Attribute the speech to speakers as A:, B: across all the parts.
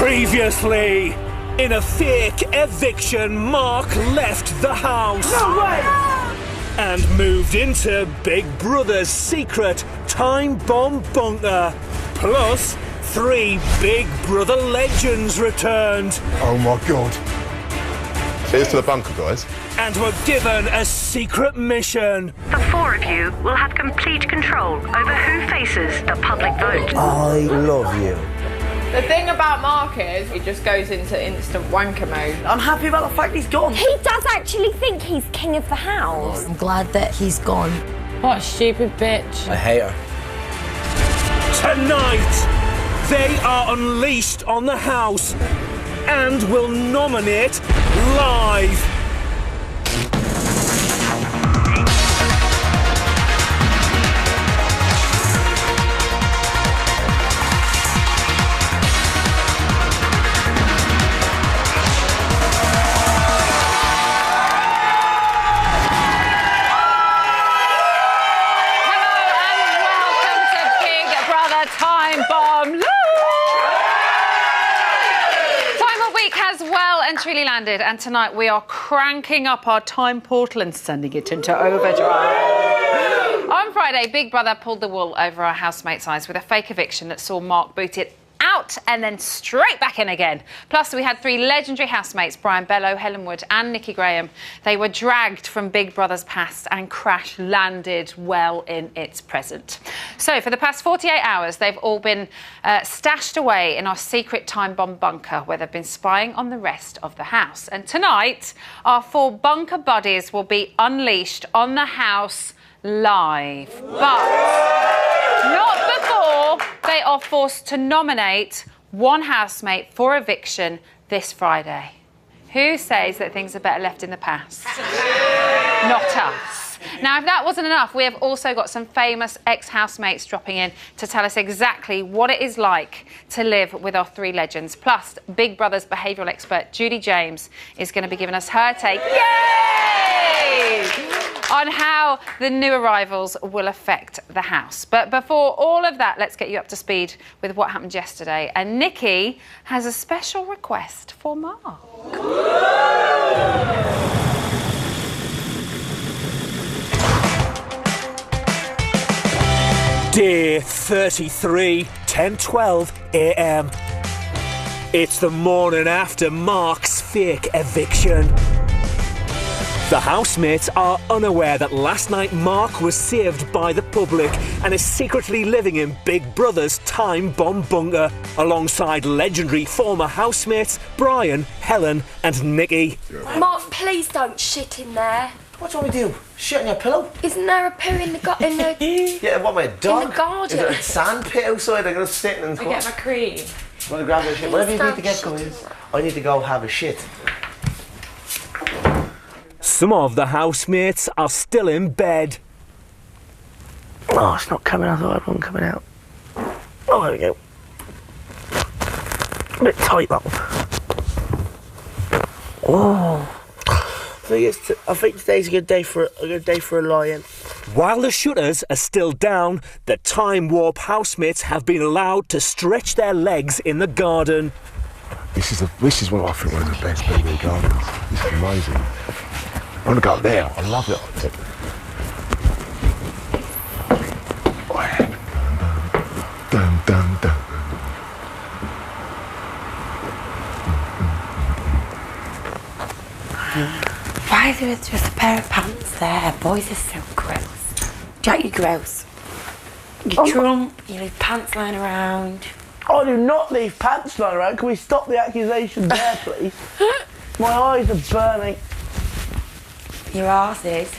A: Previously, in a fake eviction, Mark left the house.
B: No way!
A: And moved into Big Brother's secret time bomb bunker. Plus, 3 Big Brother legends returned.
C: Oh my God. Here's to the bunker, guys.
A: And were given a secret mission.
D: The 4 of you will have complete control over who faces the public vote.
B: I love you.
E: The thing about Mark is he just goes into instant wanker mode.
B: I'm happy about the fact he's gone.
F: He does actually think he's king of the house.
G: I'm glad that he's gone.
E: What a stupid bitch.
B: I hate her.
A: Tonight, they are unleashed on the house and will nominate live.
E: Truly landed, and tonight we are cranking up our time portal and sending it into overdrive. On Friday, Big Brother pulled the wool over our housemates' eyes with a fake eviction that saw Mark booted out and then straight back in again. Plus, we had 3 legendary housemates, Brian Bello, Helen Wood and Nikki Graham. They were dragged from Big Brother's past and crash landed well in its present. So, for the past 48 hours, they've all been stashed away in our secret time bomb bunker, where they've been spying on the rest of the house. And tonight, our 4 bunker buddies will be unleashed on the house live. But not before they are forced to nominate one housemate for eviction this Friday. Who says that things are better left in the past? Not us. Now, if that wasn't enough, we have also got some famous ex-housemates dropping in to tell us exactly what it is like to live with our 3 legends. Plus, Big Brother's behavioural expert, Judy James, is going to be giving us her take. Yay! On how the new arrivals will affect the house. But before all of that, let's get you up to speed with what happened yesterday. And Nikki has a special request for Mark.
A: Day 33, 10:12 a.m. It's the morning after Mark's fake eviction. The housemates are unaware that last night Mark was saved by the public and is secretly living in Big Brother's time bomb bunker alongside legendary former housemates Brian, Helen and Nikki.
F: Mark, please don't shit in there.
B: What do you want me to do? Shit on your pillow?
F: Isn't there a poo in the
B: Yeah, what, my dog?
F: in the garden?
B: Is there a sand pit outside? I'm going to sit in the
E: I get my cream.
B: I'm going to grab a shit. Whatever you need to get, guys. I need to go have a shit.
A: Some of the housemates are still in bed.
B: Oh, it's not coming out. I thought I had one coming out. Oh, there we go. A bit tight, that one. Oh. I think today's a good day for a lie-in.
A: While the shutters are still down, the Timewarp housemates have been allowed to stretch their legs in the garden.
C: This is one of the best baby gardens. This is amazing. I want to go up there. I love it. Dun, dun, dun.
G: Why is there just a pair of pants there? Boys are so gross. Jack, you're gross. You're drunk, you leave pants lying around.
B: I do not leave pants lying around. Can we stop the accusation there, please? My eyes are burning.
G: Your arse is.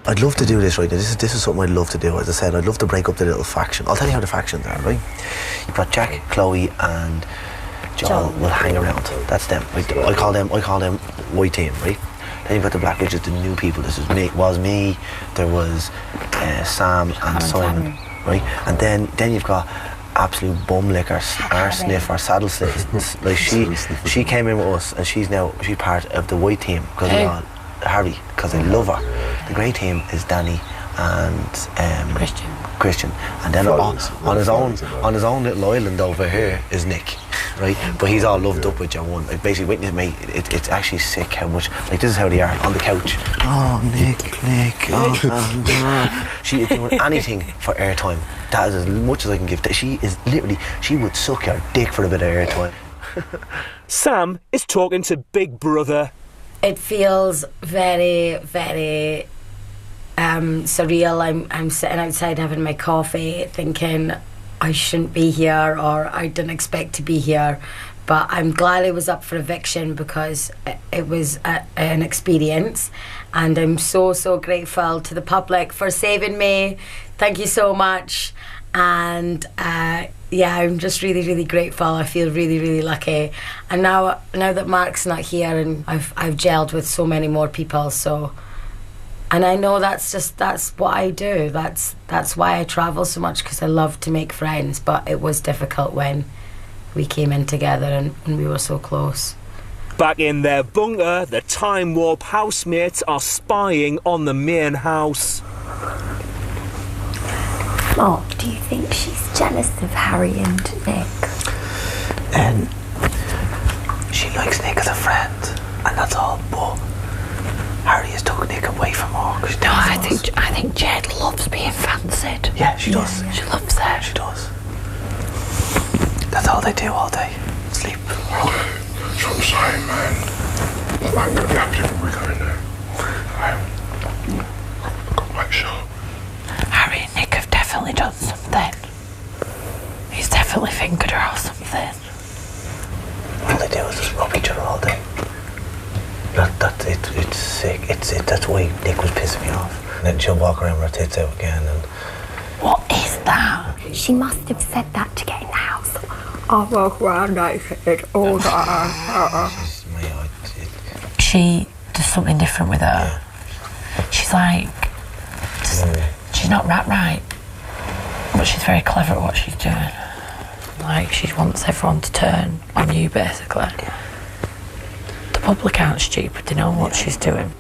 H: I'd love to do this, right? This is something I'd love to do. As I said, I'd love to break up the little faction. I'll tell you how the factions are, right? You've got Jack, Chloe and Joel will hang around. That's them. Right? I call them white team, right? Then you've got the black, which is the new people. This was me, there was Sam and Simon, right? And then you've got absolute bum lickers, arse sniffer, saddle sniffers. Like she came in with us and she's part of the white team because Harvey, because I love her. The grey team is Danny and
G: Christian.
H: Christian, and then on his own little island over here is Nick, right? But he's all loved up with John one. Like basically, witness mate, it's actually sick how much. Like this is how they are on the couch. Oh, Nick. Oh, she is doing anything for airtime. That is as much as I can give. She would suck your dick for a bit of airtime.
A: Sam is talking to Big Brother.
G: It feels very, very surreal. I'm sitting outside having my coffee thinking I shouldn't be here, or I didn't expect to be here, but I'm glad I was up for eviction because it was an experience, and I'm so grateful to the public for saving me. Thank you so much. And yeah, I'm just really grateful. I feel really lucky, and now that Mark's not here, and I've gelled with so many more people, so, and I know that's what I do. That's why I travel so much, because I love to make friends. But it was difficult when we came in together and we were so close.
A: Back in their bunker, the Timewarp housemates are spying on the main house.
F: Mark, do you think she's jealous of Harry and Nick?
H: And she likes Nick as a friend, and that's all. But Harry has took Nick away from her.
G: No, I think Jed loves being fancied.
H: Yeah, she does.
G: Yeah. She loves that.
H: She does. That's all they do all day. Sleep.
C: That's what I'm saying, man. I'm gonna be happy when we go in there. I've got to make sure.
G: Harry and Nick have definitely done something. He's definitely fingered her or something.
H: All they do is just rub each other all day. It's sick. That's why Nick was pissing me off. And then she'll walk around with her tits out again. And
G: what is that?
F: She must have said that to get in the house. I walk around naked all the time.
G: She does something different with her. Yeah. She's like, she's not right, but she's very clever at what she's doing. Like, she wants everyone to turn on you, basically. The public aren't stupid, they know what she's doing.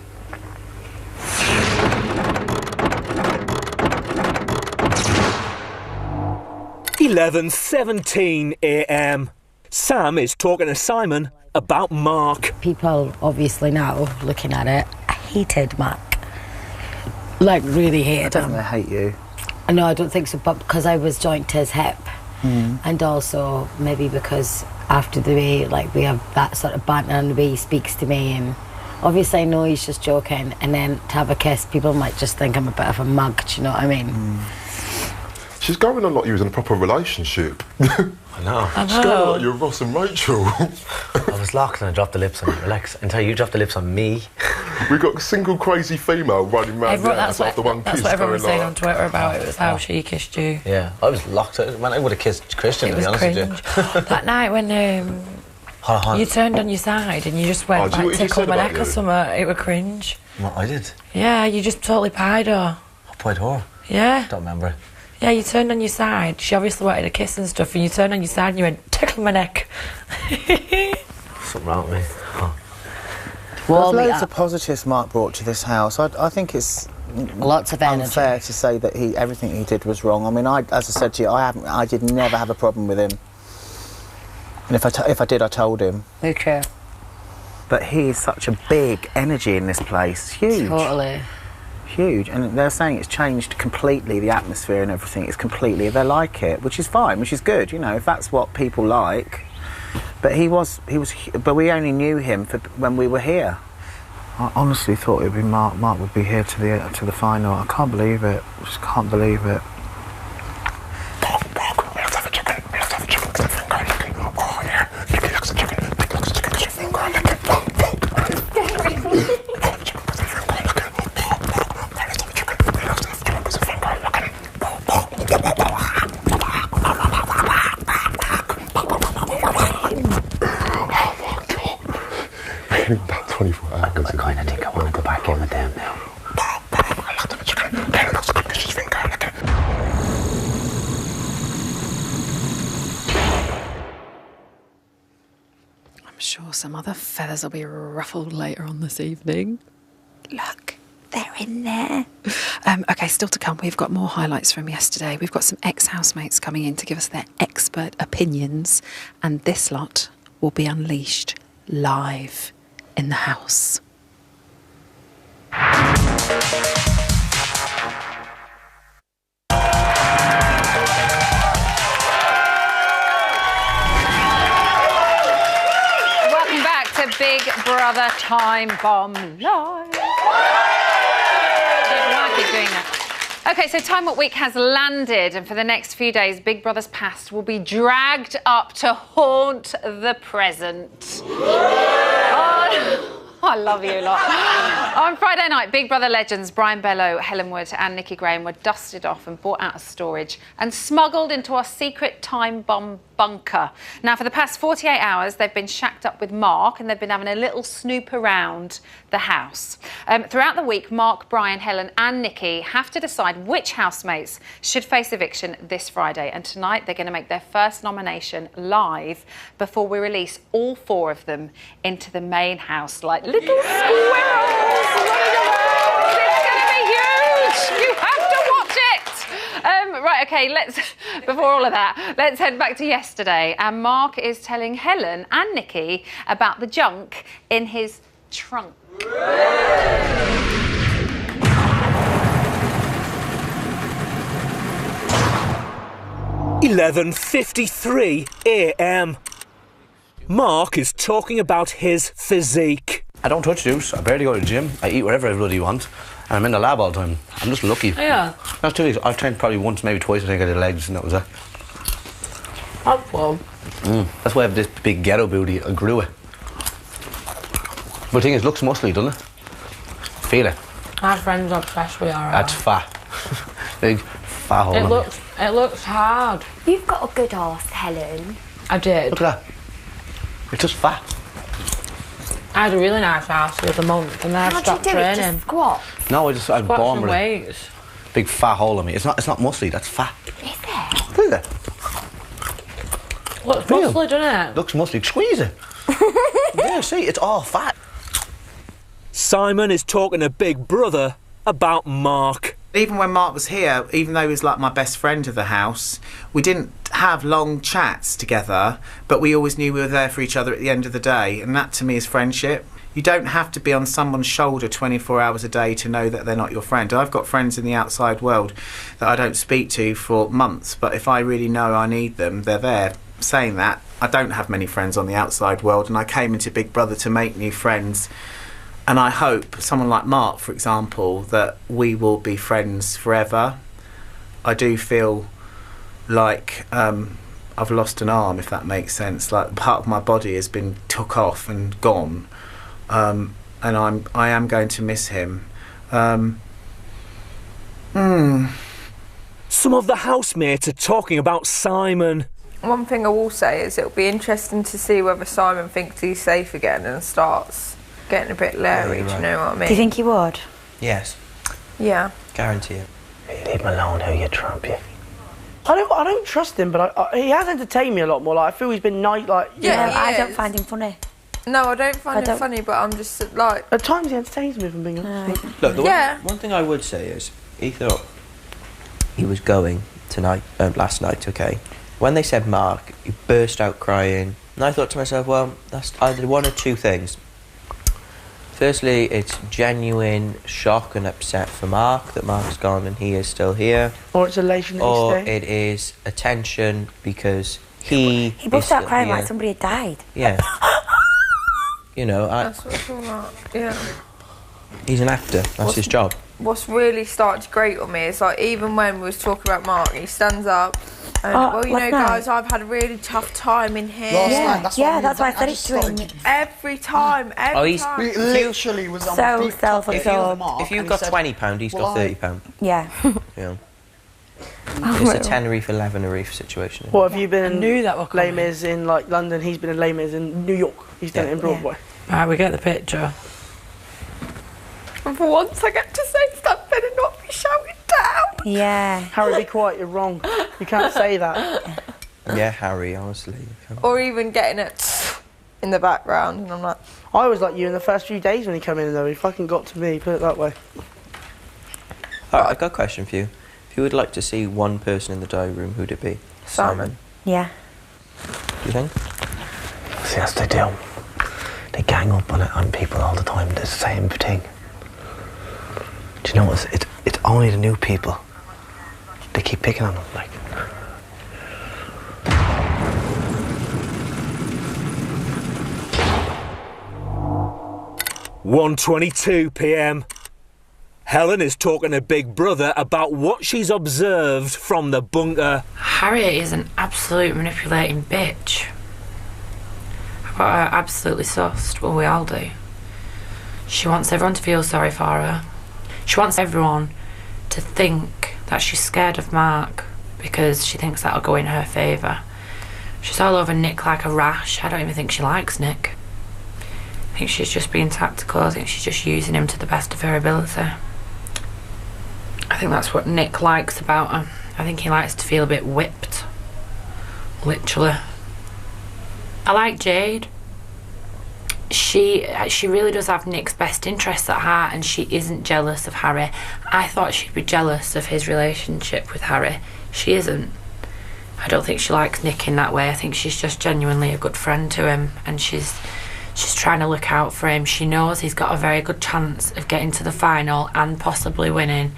A: (11:17 a.m). Sam is talking to Simon about Mark.
G: People obviously now, looking at it, hated Mark. Like, really hated him.
H: I hate you.
G: No, I don't think so, but because I was joined to his hip. And also maybe because after the way, like, we have that sort of banter and the way he speaks to me, and obviously I know he's just joking, and then to have a kiss, people might just think I'm a bit of a mug, do you know what I mean?
C: She's going on like you was in a proper relationship.
H: I know.
C: She's going on like you're Ross and Rachel.
H: I was locked and I dropped the lips on you. Relax. Until you dropped the lips on me.
C: We got a single crazy female running around the house after one kiss.
G: That's what everyone was saying
C: like,
G: on Twitter about it, was how she kissed you.
H: Yeah, I was locked. Man, I would have kissed Christian, to be honest with you.
G: That night when you turned on your side and you just went like tickle my neck or something, it was cringe.
H: What, I did?
G: Yeah, you just totally pied her.
H: I pied her?
G: Yeah.
H: Don't remember.
G: Yeah, you turned on your side. She obviously wanted a kiss and stuff, and you turned on your side and you went, tickle my neck.
H: Something wrong with me. Huh.
I: Well, there's loads of positives Mark brought to this house. I think it's
G: lots of energy.
I: Unfair to say that everything he did was wrong. I mean, as I said to you, I did never have a problem with him. And if I did, I told him.
G: Okay.
I: But he's such a big energy in this place. It's huge.
G: Totally.
I: Huge. And they're saying it's changed completely, the atmosphere and everything. It's completely, they like it, which is fine, which is good, you know, if that's what people like. But but we only knew him when we were here. I honestly thought it would be Mark. Mark would be here to the final. I can't believe it. I just can't believe it.
C: That 24 hours.
H: I kind of think I want to go back in with them now.
J: I'm sure some other feathers will be ruffled later on this evening. Look,
F: They're in there.
E: OK, still to come, we've got more highlights from yesterday. We've got some ex-housemates coming in to give us their expert opinions, and this lot will be unleashed live in the house. Welcome back to Big Brother Time Bomb Live. Keep doing that. OK, so Timewarp Week has landed, and for the next few days, Big Brother's past will be dragged up to haunt the present. I love you a lot. On Friday night, Big Brother legends Brian Bellow, Helen Wood and Nikki Graham were dusted off and brought out of storage and smuggled into our secret time bomb bunker. Now, for the past 48 hours, they've been shacked up with Mark and they've been having a little snoop around the house. Throughout the week, Mark, Brian, Helen and Nikki have to decide which housemates should face eviction this Friday. And tonight, they're going to make their first nomination live before we release all 4 of them into the main house like little squirrels running around. It's going to be huge. You have to watch it. Right, OK, before all of that, let's head back to yesterday. And Mark is telling Helen and Nikki about the junk in his trunk.
A: 11:53 a.m. Mark is talking about his physique.
H: I don't touch juice. I barely go to the gym. I eat whatever I bloody want. And I'm in the lab all the time. I'm just lucky.
J: Yeah.
H: That's 2 weeks. I've trained probably once, maybe twice. I think I did legs, and that was it.
J: That's well.
H: That's why I have this big ghetto booty. I grew it. But the thing is, it looks muscly, doesn't it? Feel it.
J: Our friends are obsessed with our
H: That's fat. Big fat hole.
J: It looks hard.
F: You've got a good arse, Helen.
J: I did.
H: Look at that. It's just fat.
J: I had a really nice ass the other month, and then I stopped training.
F: Just squat.
H: No, I'm born with
J: weights.
H: Big fat hole on me. It's not muscly. That's fat.
F: Is it?
H: Look at it.
J: Looks muscly, doesn't it?
H: Looks muscly. Squeeze it. Yeah, see, it's all fat.
A: Simon is talking to Big Brother about Mark.
I: Even when Mark was here, even though he was like my best friend of the house, we didn't have long chats together, but we always knew we were there for each other at the end of the day, and that to me is friendship. You don't have to be on someone's shoulder 24 hours a day to know that they're not your friend. I've got friends in the outside world that I don't speak to for months, but if I really know I need them, they're there. Saying that, I don't have many friends on the outside world, and I came into Big Brother to make new friends. And I hope someone like Mark, for example, that we will be friends forever. I do feel like I've lost an arm, if that makes sense. Like part of my body has been took off and gone, and I am going to miss him.
A: Some of the housemates are talking about Simon.
K: One thing I will say is it'll be interesting to see whether Simon thinks he's safe again and starts getting a bit leery, do you know what I mean?
F: Do you think he would?
H: Yes.
K: Yeah.
H: Guarantee it.
B: Leave him alone, he'll get Trump, you. I don't trust him, but he has entertained me a lot more. Like I feel he's been nice. Like
K: Yeah,
F: I don't find him funny.
K: No, I don't find him funny, but I'm just like...
B: At times he entertains me, if I'm being honest.
L: Look, the
K: Yeah.
L: one thing I would say is, he thought he was going tonight, last night, okay? When they said Mark, he burst out crying. And I thought to myself, well, that's either one or two things. Firstly, it's genuine shock and upset for Mark that Mark's gone and he is still here.
B: Or it's elation that he's
L: Or
B: staying.
L: it is attention because he
F: burst out crying
L: here.
F: like somebody had died.
L: Yeah. You know,
K: That's what it's all about, yeah.
L: he's an actor. That's his job.
K: What's really started to grate on me is like even when we was talking about Mark, he stands up and well, you know, guys, I've had a really tough time in here.
F: That's why I said it to him.
K: Every time, every time.
C: He literally was on
F: So
C: the
F: self-absorbed.
L: If you've got £20, he's got £30.
F: Yeah.
L: Yeah. It's a Tenerife 11 a reef situation.
B: What have you been?
J: I knew that were
B: Les
J: coming.
B: Mis in like London. He's been in Les Mis in New York. He's done it in Broadway.
J: Right, we get the picture.
K: And for once I get to say something and not be shouted down.
F: Yeah.
B: Harry, be quiet. You're wrong. You can't say that.
L: Yeah, Harry, honestly.
K: Or even getting it in the background, and I'm like...
B: I was like you in the first few days when he came in, though. He fucking got to me, put it that way.
L: Alright, I've got a question for you. If you would like to see one person in the diary room, who'd it be? Simon.
F: Yeah.
L: Do you think?
H: See, yes, they do. They gang up on people all the time. They're the same thing. Do you know what? It's only the new people. They keep picking on them, like.
A: 1:22 p.m. Helen is talking to Big Brother about what she's observed from the bunker.
J: Harriet is an absolute manipulating bitch. I've got her absolutely sussed, well, we all do. She wants everyone to feel sorry for her. She wants everyone to think that she's scared of Mark because she thinks that'll go in her favour. She's all over Nick like a rash. I don't even think she likes Nick. I think she's just being tactical. I think she's just using him to the best of her ability. I think that's what Nick likes about her. I think he likes to feel a bit whipped. Literally. I like Jade. She really does have Nick's best interests at heart, and she isn't jealous of Harry. I thought she'd be jealous of his relationship with Harry. She isn't. I don't think she likes Nick in that way. I think she's just genuinely a good friend to him, and she's trying to look out for him. She knows he's got a very good chance of getting to the final and possibly winning,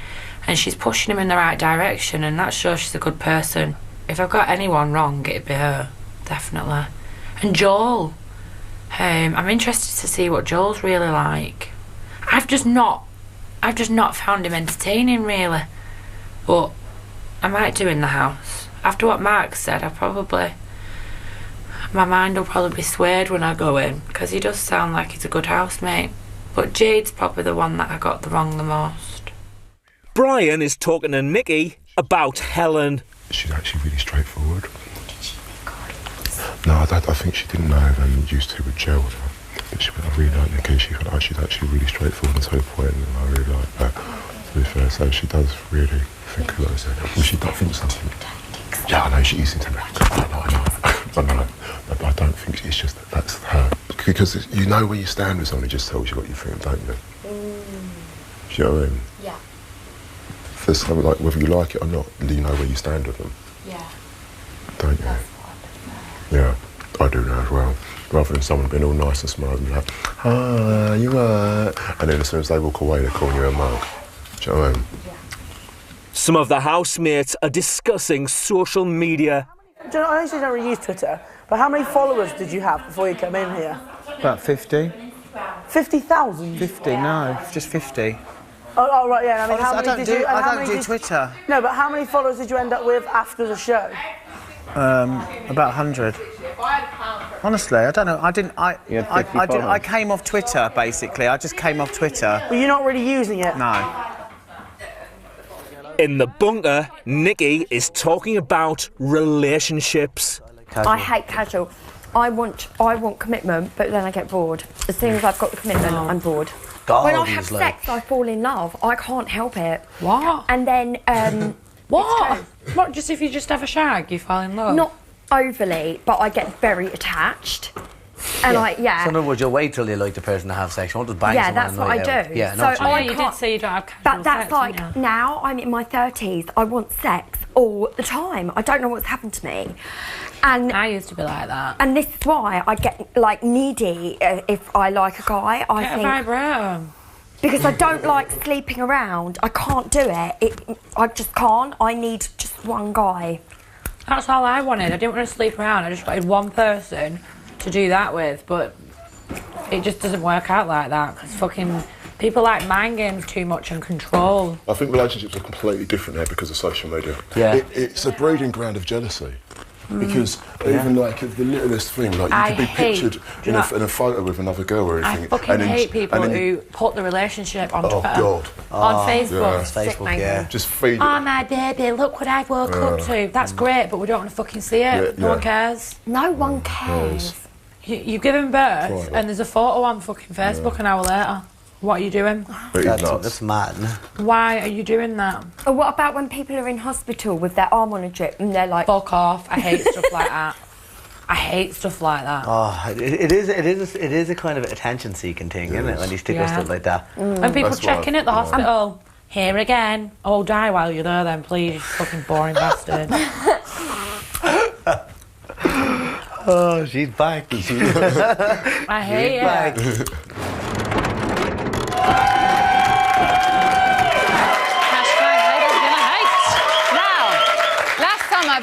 J: and she's pushing him in the right direction, and that shows she's a good person. If I've got anyone wrong, it'd be her, definitely. And Joel. I'm interested to see what Joel's really like. I've just not found him entertaining, really. But I might do in the house. After what Mark said, my mind will probably be swayed when I go in, because he does sound like he's a good housemate. But Jade's probably the one that I got wrong the most.
A: Brian is talking to Nikki about Helen.
C: She's actually really straightforward. No, I think she didn't know if used to with Jill. But she went, I really like Nikki. She's actually really straightforward and to the point, and I really like that. To be fair, so she does really think a lot. Well, she does think something. Yeah, I know she's into me. I know. But I don't think it's just that's her. Because you know where you stand with someone, it just tells you what you think, don't you? Do you know what I mean?
J: Yeah.
C: If there's something like, whether you like it or not, you know where you stand with them.
J: Yeah.
C: Don't you? Yeah, I do now as well. Rather than someone being all nice and smart and be like, ah, you are. And then as soon as they walk away, they're calling you a mug. Do you know what I mean?
A: Some of the housemates are discussing social media.
B: I know you don't really use Twitter, but how many followers did you have before you came in here?
I: About 50.
B: 50,000?
I: 50, no, just 50.
B: Oh, right, yeah. I mean, how
I: I
B: many did you?
I: I don't do Twitter.
B: No, but how many followers did you end up with after the show?
I: About 100. Honestly, I don't know. I came off Twitter, basically. I just came off Twitter.
B: But you're not really using it?
I: No.
A: In the bunker, Nikki is talking about relationships.
F: I hate casual. I want commitment, but then I get bored. As soon as I've got the commitment, I'm bored. When I have sex, I fall in love. I can't help it.
J: What?
F: And then,
J: what? What, just if you just have a shag, you fall in love?
F: Not overly, but I get very attached. And
H: So in other words, you'll wait till you like the person to have sex. You won't just bang someone.
F: Yeah, that's what I do.
H: Yeah,
F: so
J: I you did say you don't have casual
F: But that's
J: sex,
F: like, now I'm in my 30s, I want sex all the time. I don't know what's happened to me. And
J: I used to be like that.
F: And this is why I get, like, needy if I like a guy. I
J: Get
F: think...
J: a vibrator.
F: Because I don't like sleeping around. I can't do it. I just can't. I need just one guy.
J: That's all I wanted. I didn't want to sleep around. I just wanted one person to do that with, but it just doesn't work out like that, because fucking people like mind games too much and control.
C: I think relationships are completely different now because of social media.
H: Yeah.
C: It's a breeding ground of jealousy. Because even like the littlest thing, like you could be pictured in a photo with another girl or anything.
J: I fucking hate people who put the relationship on Twitter.
C: God.
J: On Facebook.
H: Facebook, yeah.
C: Just feed it.
J: Oh, my baby, look what I woke up to. That's great, but we don't want to fucking see it. No one cares.
F: No one cares.
J: You've given birth and there's a photo on fucking Facebook an hour later. What are you doing?
H: That's mad.
J: Why are you doing that?
F: Or what about when people are in hospital with their arm on a drip and they're like...
J: Fuck off. I hate stuff like that. I hate stuff like that.
H: Oh, it is a kind of attention-seeking thing, isn't it? When you stick with stuff like that.
J: And people checking at the hospital. Here again. Oh, die while you're there then, please, you fucking boring bastard.
H: Oh, she's back.
J: I hate you.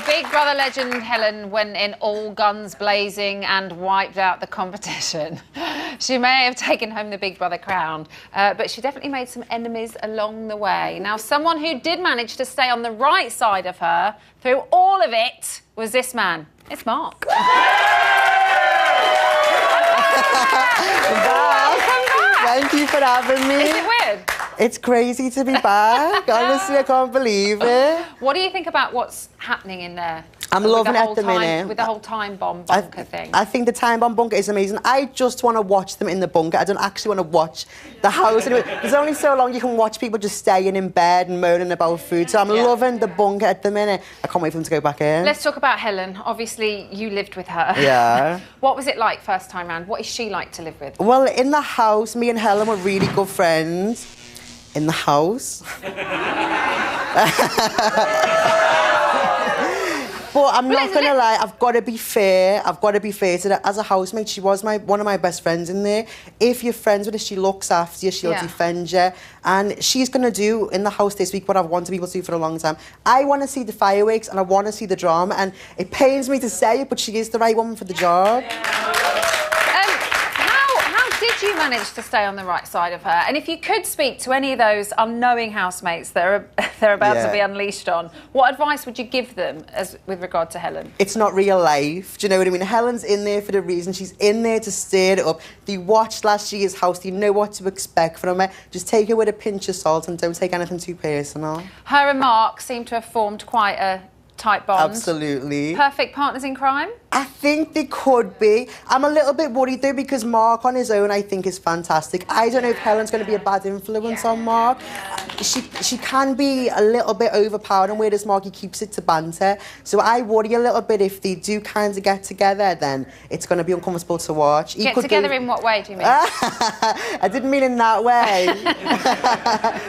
E: Big Brother legend Helen went in all guns blazing and wiped out the competition. She may have taken home the Big Brother crown, but she definitely made some enemies along the way. Now, someone who did manage to stay on the right side of her through all of it was this man. It's Mark. Welcome back.
M: Thank you for having me.
E: Is it weird?
M: It's crazy to be back. Honestly, I can't believe it.
E: What do you think about what's happening in there?
M: I'm loving it at the minute.
E: With the whole time bomb bunker thing.
M: I think the time bomb bunker is amazing. I just want to watch them in the bunker. I don't actually want to watch the house. There's only so long you can watch people just staying in bed and moaning about food. So I'm loving the bunker at the minute. I can't wait for them to go back in.
E: Let's talk about Helen. Obviously, you lived with her.
M: Yeah. What
E: was it like first time round? What is she like to live with?
M: Well, in the house, me and Helen were really good friends. In the house. But I'm not going to lie, I've got to be fair. I've got to be fair to that. As a housemate, she was one of my best friends in there. If you're friends with her, she looks after you, she'll defend you. And she's going to do in the house this week what I've wanted people to do for a long time. I want to see the fireworks and I want to see the drama. And it pains me to say it, but she is the right woman for the job.
E: Did you manage to stay on the right side of her? And if you could speak to any of those unknowing housemates that they're about to be unleashed on, what advice would you give them with regard to Helen?
M: It's not real life. Do you know what I mean? Helen's in there for the reason. She's in there to stir it up. If you watched last year's house, you know what to expect from her. Just take her with a pinch of salt and don't take anything too personal.
E: Her and Mark seem to have formed quite a tight bond.
M: Absolutely.
E: Perfect partners in crime?
M: I think they could be. I'm a little bit worried though because Mark on his own I think is fantastic. I don't know if Helen's going to be a bad influence on Mark. She can be a little bit overpowering, whereas Mark, he keeps it to banter. So I worry a little bit if they do kind of get together, then it's going to be uncomfortable to watch.
E: Get together in what way, do you mean?
M: I didn't mean in that way.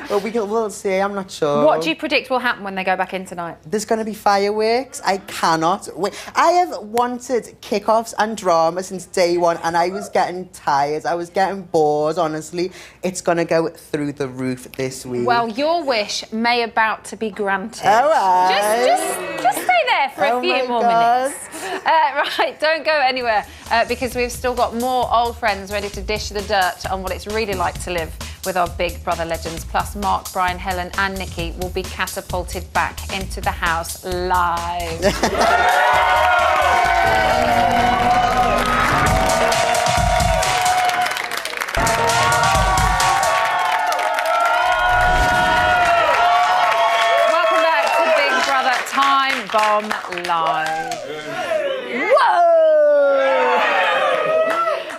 M: Well, we'll see, I'm not sure.
E: What do you predict will happen when they go back in tonight?
M: There's going to be fireworks. I cannot wait. I have wanted kickoffs and drama since day one, and I was getting tired. I was getting bored, honestly. It's going to go through the roof this week.
E: Well, your wish may about to be granted.
M: All right.
E: Just stay there for a few more minutes. Right, don't go anywhere because we've still got more old friends ready to dish the dirt on what it's really like to live with our Big Brother legends. Plus, Mark, Brian, Helen and Nikki will be catapulted back into the house live. Welcome back to Big Brother Time Bomb Live. Whoa!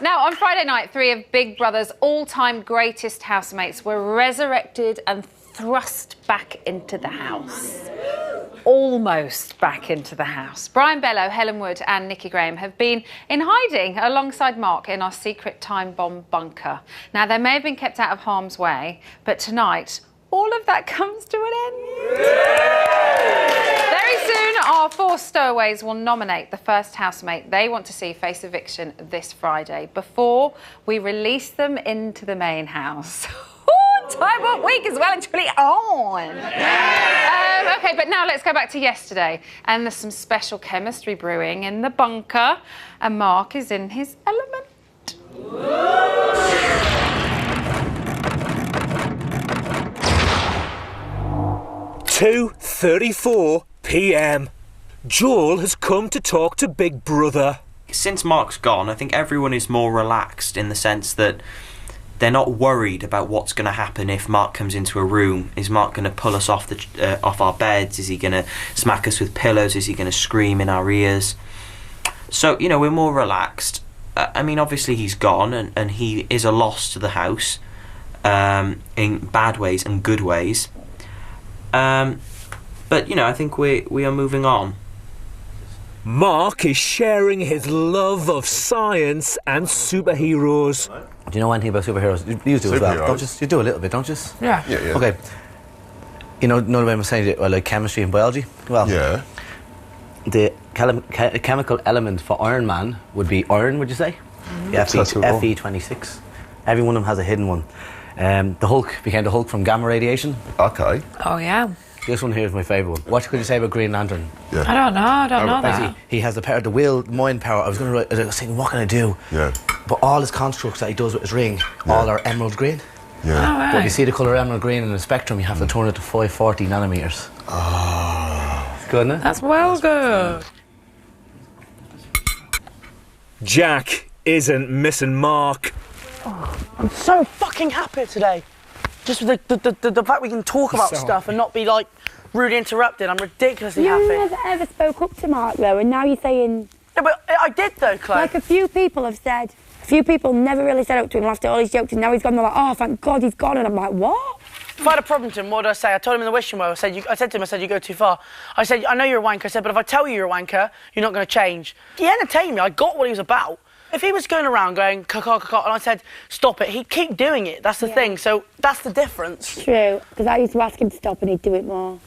E: Now, on Friday night, 3 of Big Brother's all-time greatest housemates were resurrected and thrust back into the house. Almost back into the house. Brian Bello, Helen Wood and Nikki Graham have been in hiding alongside Mark in our secret time bomb bunker. Now, they may have been kept out of harm's way, but tonight, all of that comes to an end. Very soon, our 4 stowaways will nominate the first housemate they want to see face eviction this Friday before we release them into the main house. Timewarp week is well and truly on. OK, but now let's go back to yesterday. And there's some special chemistry brewing in the bunker. And Mark is in his element.
A: 2:34 p.m. Joel has come to talk to Big Brother.
L: Since Mark's gone, I think everyone is more relaxed in the sense that they're not worried about what's going to happen if Mark comes into a room. Is Mark going to pull us off our beds? Is he going to smack us with pillows? Is he going to scream in our ears? So, you know, we're more relaxed. I mean, obviously he's gone and he is a loss to the house in bad ways and good ways. But, you know, I think we are moving on.
A: Mark is sharing his love of science and superheroes.
H: Do you know anything about superheroes? You do as well. Don't you do a little bit, don't you?
J: Yeah.
H: Okay. You know, another way I'm saying it, well, like chemistry and biology. Well,
C: Yeah.
H: the chemical element for Iron Man would be iron, would you say? Fe26. Every one of them has a hidden one. The Hulk became the Hulk from gamma radiation.
C: Okay.
J: Oh, yeah.
H: This one here is my favourite one. What could you say about Green Lantern?
C: Yeah.
J: I don't know that.
H: He has the power, the will, mind power. I was going to write, I was thinking, what can I do?
C: Yeah.
H: But all his constructs that he does with his ring, all are emerald green.
C: Yeah.
H: But if you see the colour emerald green in the spectrum, you have to turn it to 540 nanometres.
C: Ah.
H: It's good, isn't it?
J: That's well good.
A: Jack isn't missing Mark.
B: I'm so fucking happy today. Just with the fact we can talk about stuff and not be like rudely interrupted. I'm ridiculously happy.
N: You never ever spoke up to Mark though, and now you're saying.
B: Yeah, but I did though, Chloe.
N: Like a few people have said. A few people never really said up to him after all his jokes, and now he's gone. They're like, oh, thank God he's gone, and I'm like, what?
B: If I had a problem to him, what would I say? I told him in the wishing well. I said to him, you go too far. I said, I know you're a wanker. I said, but if I tell you you're a wanker, you're not going to change. He entertained me. I got what he was about. If he was going around going, caca, and I said, stop it, he'd keep doing it. That's the thing. So that's the difference.
N: True, because I used to ask him to stop and he'd do it more.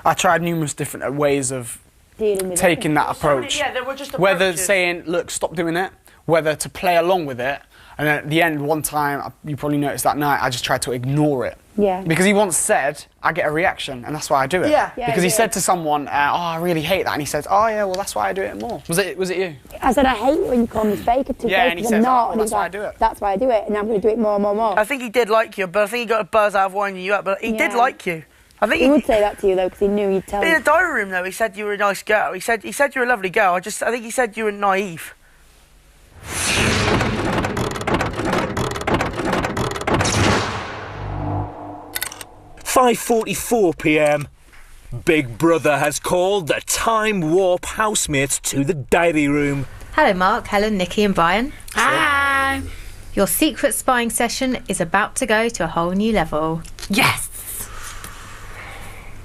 O: I tried numerous different ways of taking that approach.
B: Yeah, there were just
O: whether
B: approaches.
O: saying, look, stop doing it, whether to play along with it. And then at the end, one time, you probably noticed that night, I just tried to ignore it.
N: Yeah.
O: Because he once said, I get a reaction, and that's why I do it.
N: Yeah.
O: Because he said to someone, oh, I really hate that. And he says, oh, yeah, well, that's why I do it more. Was it you?
N: I said, I hate it when you call me fake to
O: Yeah, and he
N: I'm
O: says,
N: not.
O: oh,
N: And
O: that's
N: he's
O: why
N: like,
O: I do it.
N: That's why I do it, and I'm going to do it more and more and more.
B: I think he did like you, but I think he got a buzz out of winding you up. But he did like you. I think
N: he would say that to you though, because he knew you'd tell
B: in
N: him.
B: the diary room though, he said you were a nice girl. He said you were a lovely girl. I think he said you were naive.
A: 5:44 p.m. Big Brother has called the Time Warp housemates to the diary room.
P: Hello, Mark, Helen, Nikki, and Brian.
J: Hi.
P: Your secret spying session is about to go to a whole new level.
J: Yes.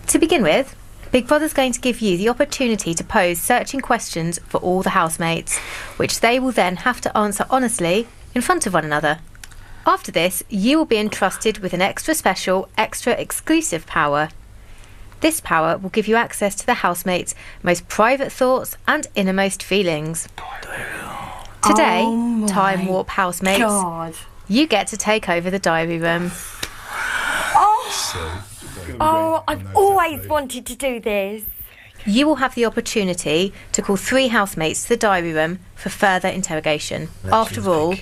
P: To begin with, Big Brother's going to give you the opportunity to pose searching questions for all the housemates, which they will then have to answer honestly in front of one another. After this, you will be entrusted with an extra special, extra exclusive power. This power will give you access to the housemates' most private thoughts and innermost feelings. Today, Time Warp housemates, you get to take over the diary room.
F: Oh, I've always wanted to do this.
P: You will have the opportunity to call 3 housemates to the diary room for further interrogation. After all,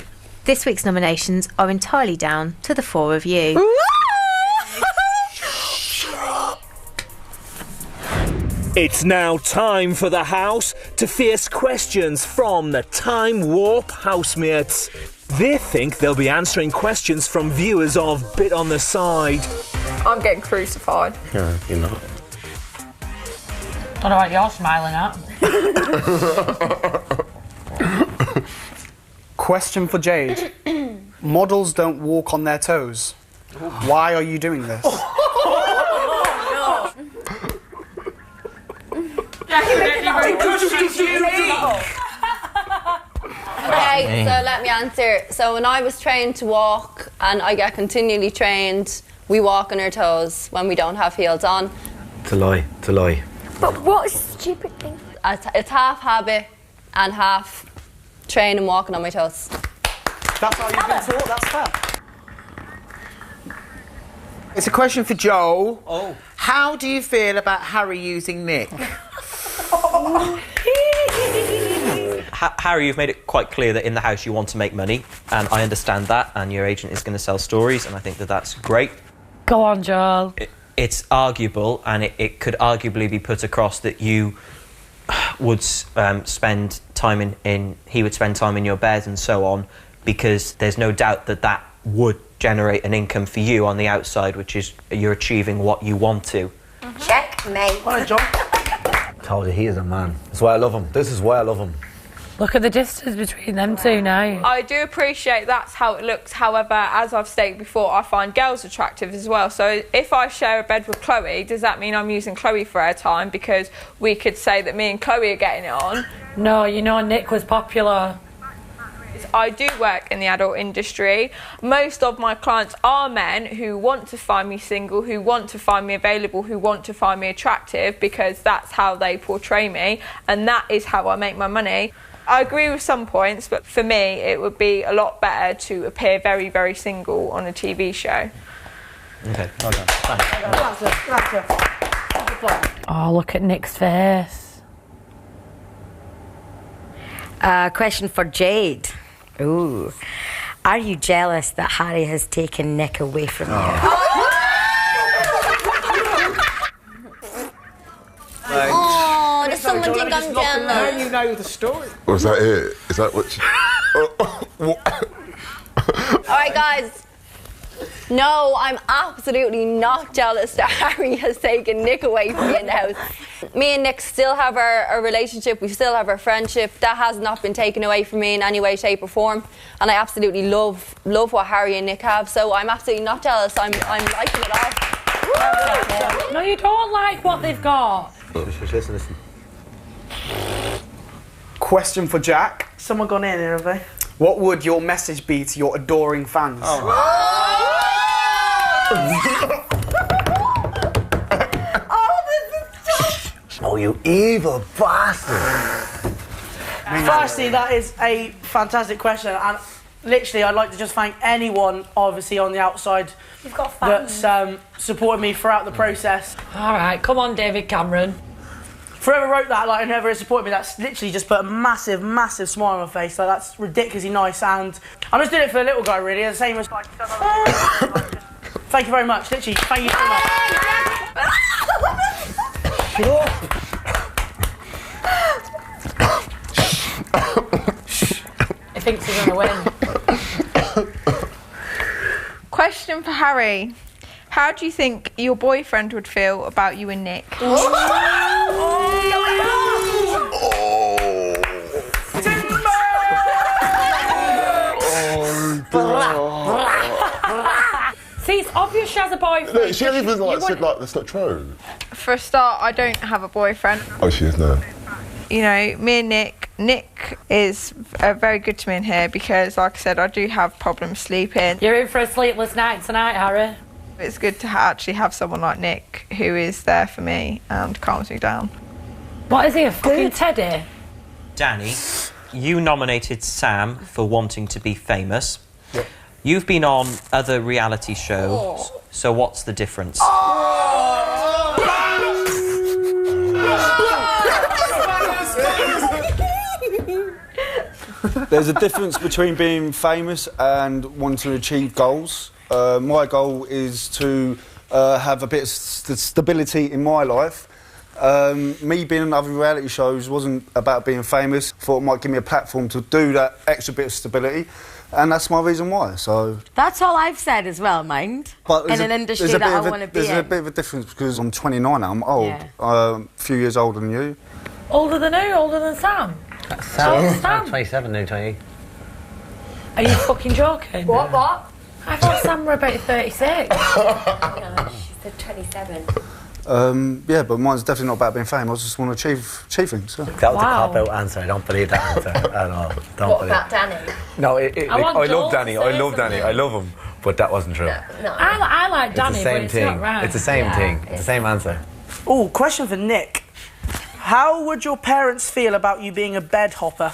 P: this week's nominations are entirely down to the 4 of you.
A: It's now time for the house to face questions from the Time Warp housemates. They think they'll be answering questions from viewers of Bit on the Side.
K: I'm getting crucified.
H: Yeah, you know.
J: Don't know what you're smiling at.
O: Question for Jade. Models don't walk on their toes. Why are you doing this?
Q: Okay, so let me answer. So when I was trained to walk, and I get continually trained, we walk on our toes when we don't have heels on.
H: It's a lie.
F: But what a stupid thing.
Q: It's half habit and half train and walking on my toes.
O: That's how you've been taught, that's fair.
I: It's a question for Joel. Oh. How do you feel about Harry using Nick?
L: Harry, you've made it quite clear that in the house you want to make money, and I understand that, and your agent is going to sell stories, and I think that that's great.
J: Go on, Joel.
L: It's arguable, and it could arguably be put across that you would spend time he would spend time in your bed and so on, because there's no doubt that would generate an income for you on the outside, which is you're achieving what you want to.
F: Checkmate.
B: Hi, John.
H: Told you, he is a man. That's why I love him. This is why I love him.
J: Look at the distance between them two now.
K: I do appreciate that's how it looks. However, as I've stated before, I find girls attractive as well. So if I share a bed with Chloe, does that mean I'm using Chloe for airtime? Because we could say that me and Chloe are getting it on.
J: No, you know Nick was popular.
K: I do work in the adult industry. Most of my clients are men who want to find me single, who want to find me available, who want to find me attractive, because that's how they portray me, and that is how I make my money. I agree with some points, but for me it would be a lot better to appear very, very single on a TV show.
L: Okay, well done. Thanks.
J: Oh, look at Nick's face.
G: Question for Jade. Ooh. Are you jealous that Harry has taken Nick away from you?
Q: Oh, does someone think I'm jealous?
O: How do you know the story?
C: Was that it? Is that what you...
Q: Alright, guys. No, I'm absolutely not jealous that Harry has taken Nick away from me in the house. Me and Nick still have our relationship, we still have our friendship. That has not been taken away from me in any way, shape or form. And I absolutely love what Harry and Nick have, so I'm absolutely not jealous. I'm liking it all.
J: No, you don't like what they've got.
H: Listen.
O: Question for Jack.
B: Someone gone in here, have they?
O: What would your message be to your adoring fans?
H: Oh, you evil bastard.
B: Firstly, that is a fantastic question, and literally I'd like to just thank anyone, obviously, on the outside
N: You've got fans.
B: that's supported me throughout the process.
J: All right, come on, David Cameron.
B: Whoever wrote that, like, and whoever has supported me, that's literally just put a massive, massive smile on my face. Like, that's ridiculously nice, and I'm just doing it for the little guy, really, the same as, like, thank you very much, literally, thank you so much.
J: He thinks he's going to win.
K: Question for Harry. How do you think your boyfriend would feel about you and Nick?
J: See, it's obvious she has a boyfriend.
C: No, she hasn't even said that's not true.
K: For a start, I don't have a boyfriend.
C: Oh, she is now.
K: You know, me and Nick is very good to me in here because, like I said, I do have problems sleeping.
J: You're in for a sleepless night tonight, Harry.
K: It's good to actually have someone like Nick who is there for me and calms me down.
J: What is he, a fucking teddy?
L: Danny, you nominated Sam for wanting to be famous.
O: Yep.
L: You've been on other reality shows, so what's the difference?
R: There's a difference between being famous and wanting to achieve goals. My goal is to have a bit of stability in my life. Me being in other reality shows wasn't about being famous. Thought it might give me a platform to do that extra bit of stability, and that's my reason why. So
G: that's all I've said as well, mind.
R: But
G: in an industry that I want to be in.
R: There's a bit of a difference because I'm 29 now. I'm old,
G: Yeah.
R: a few years older than you.
J: Older than who? Older than Sam?
H: Sam,
J: Sam.
H: 27, no 28.
J: Are you fucking joking?
N: What?
J: I thought Sam were about 36.
N: No, she said 27.
R: Yeah, but mine's definitely not about being famous. I just want to achieve things. So.
H: That was a cop-out answer. I don't believe that answer at all.
N: What about Danny?
H: No,
N: I want
H: I
N: Joel
H: love Danny.
N: to
H: I
N: say
H: love Danny.
N: something.
H: I love him. But that wasn't true.
N: No.
J: I like Danny,
H: it's the same
J: but it's
H: thing.
J: not right.
H: It's the same thing. It's the same answer.
B: Oh, question for Nick. How would your parents feel about you being a bed hopper?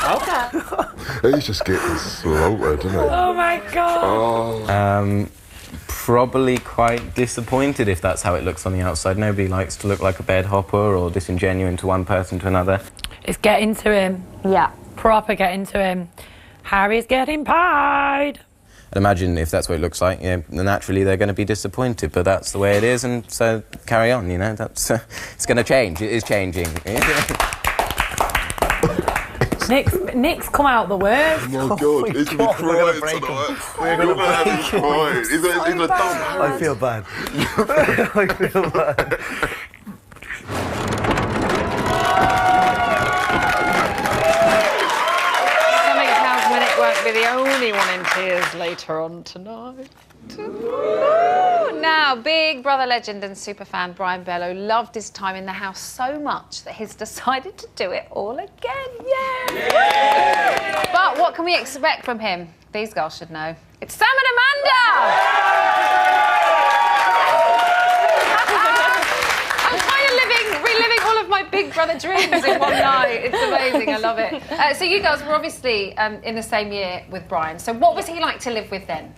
C: Okay. He's just getting slaughtered, isn't he?
J: Oh my god.
S: Probably quite disappointed if that's how it looks on the outside. Nobody likes to look like a bed hopper or disingenuine to one person to another.
J: It's getting to him.
N: Yeah.
J: Proper getting to him. Harry's getting pied.
S: I'd imagine if that's what it looks like, naturally they're going to be disappointed, but that's the way it is, and so carry on, that's it's going to change. It is changing.
J: Nick's come out the worst.
C: Oh my god, he's going to be crying tonight. We're going to break him. He's a dumb.
H: I feel bad. I feel bad.
E: Something tells me Nick won't be the only one in tears later on tonight. Now, Now, Big Brother legend and superfan Brian Bello loved his time in the house so much that he's decided to do it all again. Yeah! But what can we expect from him? These girls should know. It's Sam and Amanda! I'm kind of reliving all of my Big Brother dreams in one night. It's amazing, I love it. So you girls were obviously in the same year with Brian. So what was he like to live with then?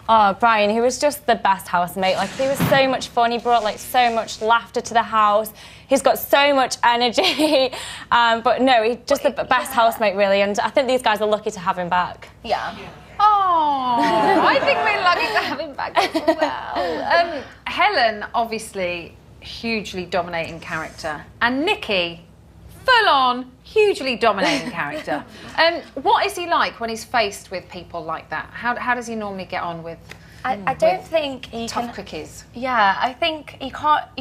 T: Oh, Brian, he was just the best housemate. Like, he was so much fun. He brought, like, so much laughter to the house. He's got so much energy. But no, he's just the best housemate, really. And I think these guys are lucky to have him back.
Q: Yeah.
E: Oh, I think we're lucky to have him back as well. Helen, obviously, hugely dominating character. And Nikki, full-on, hugely dominating character. What is he like when he's faced with people like that? How does he normally get on with
U: I don't think he
E: tough cookies?
U: Yeah, I think he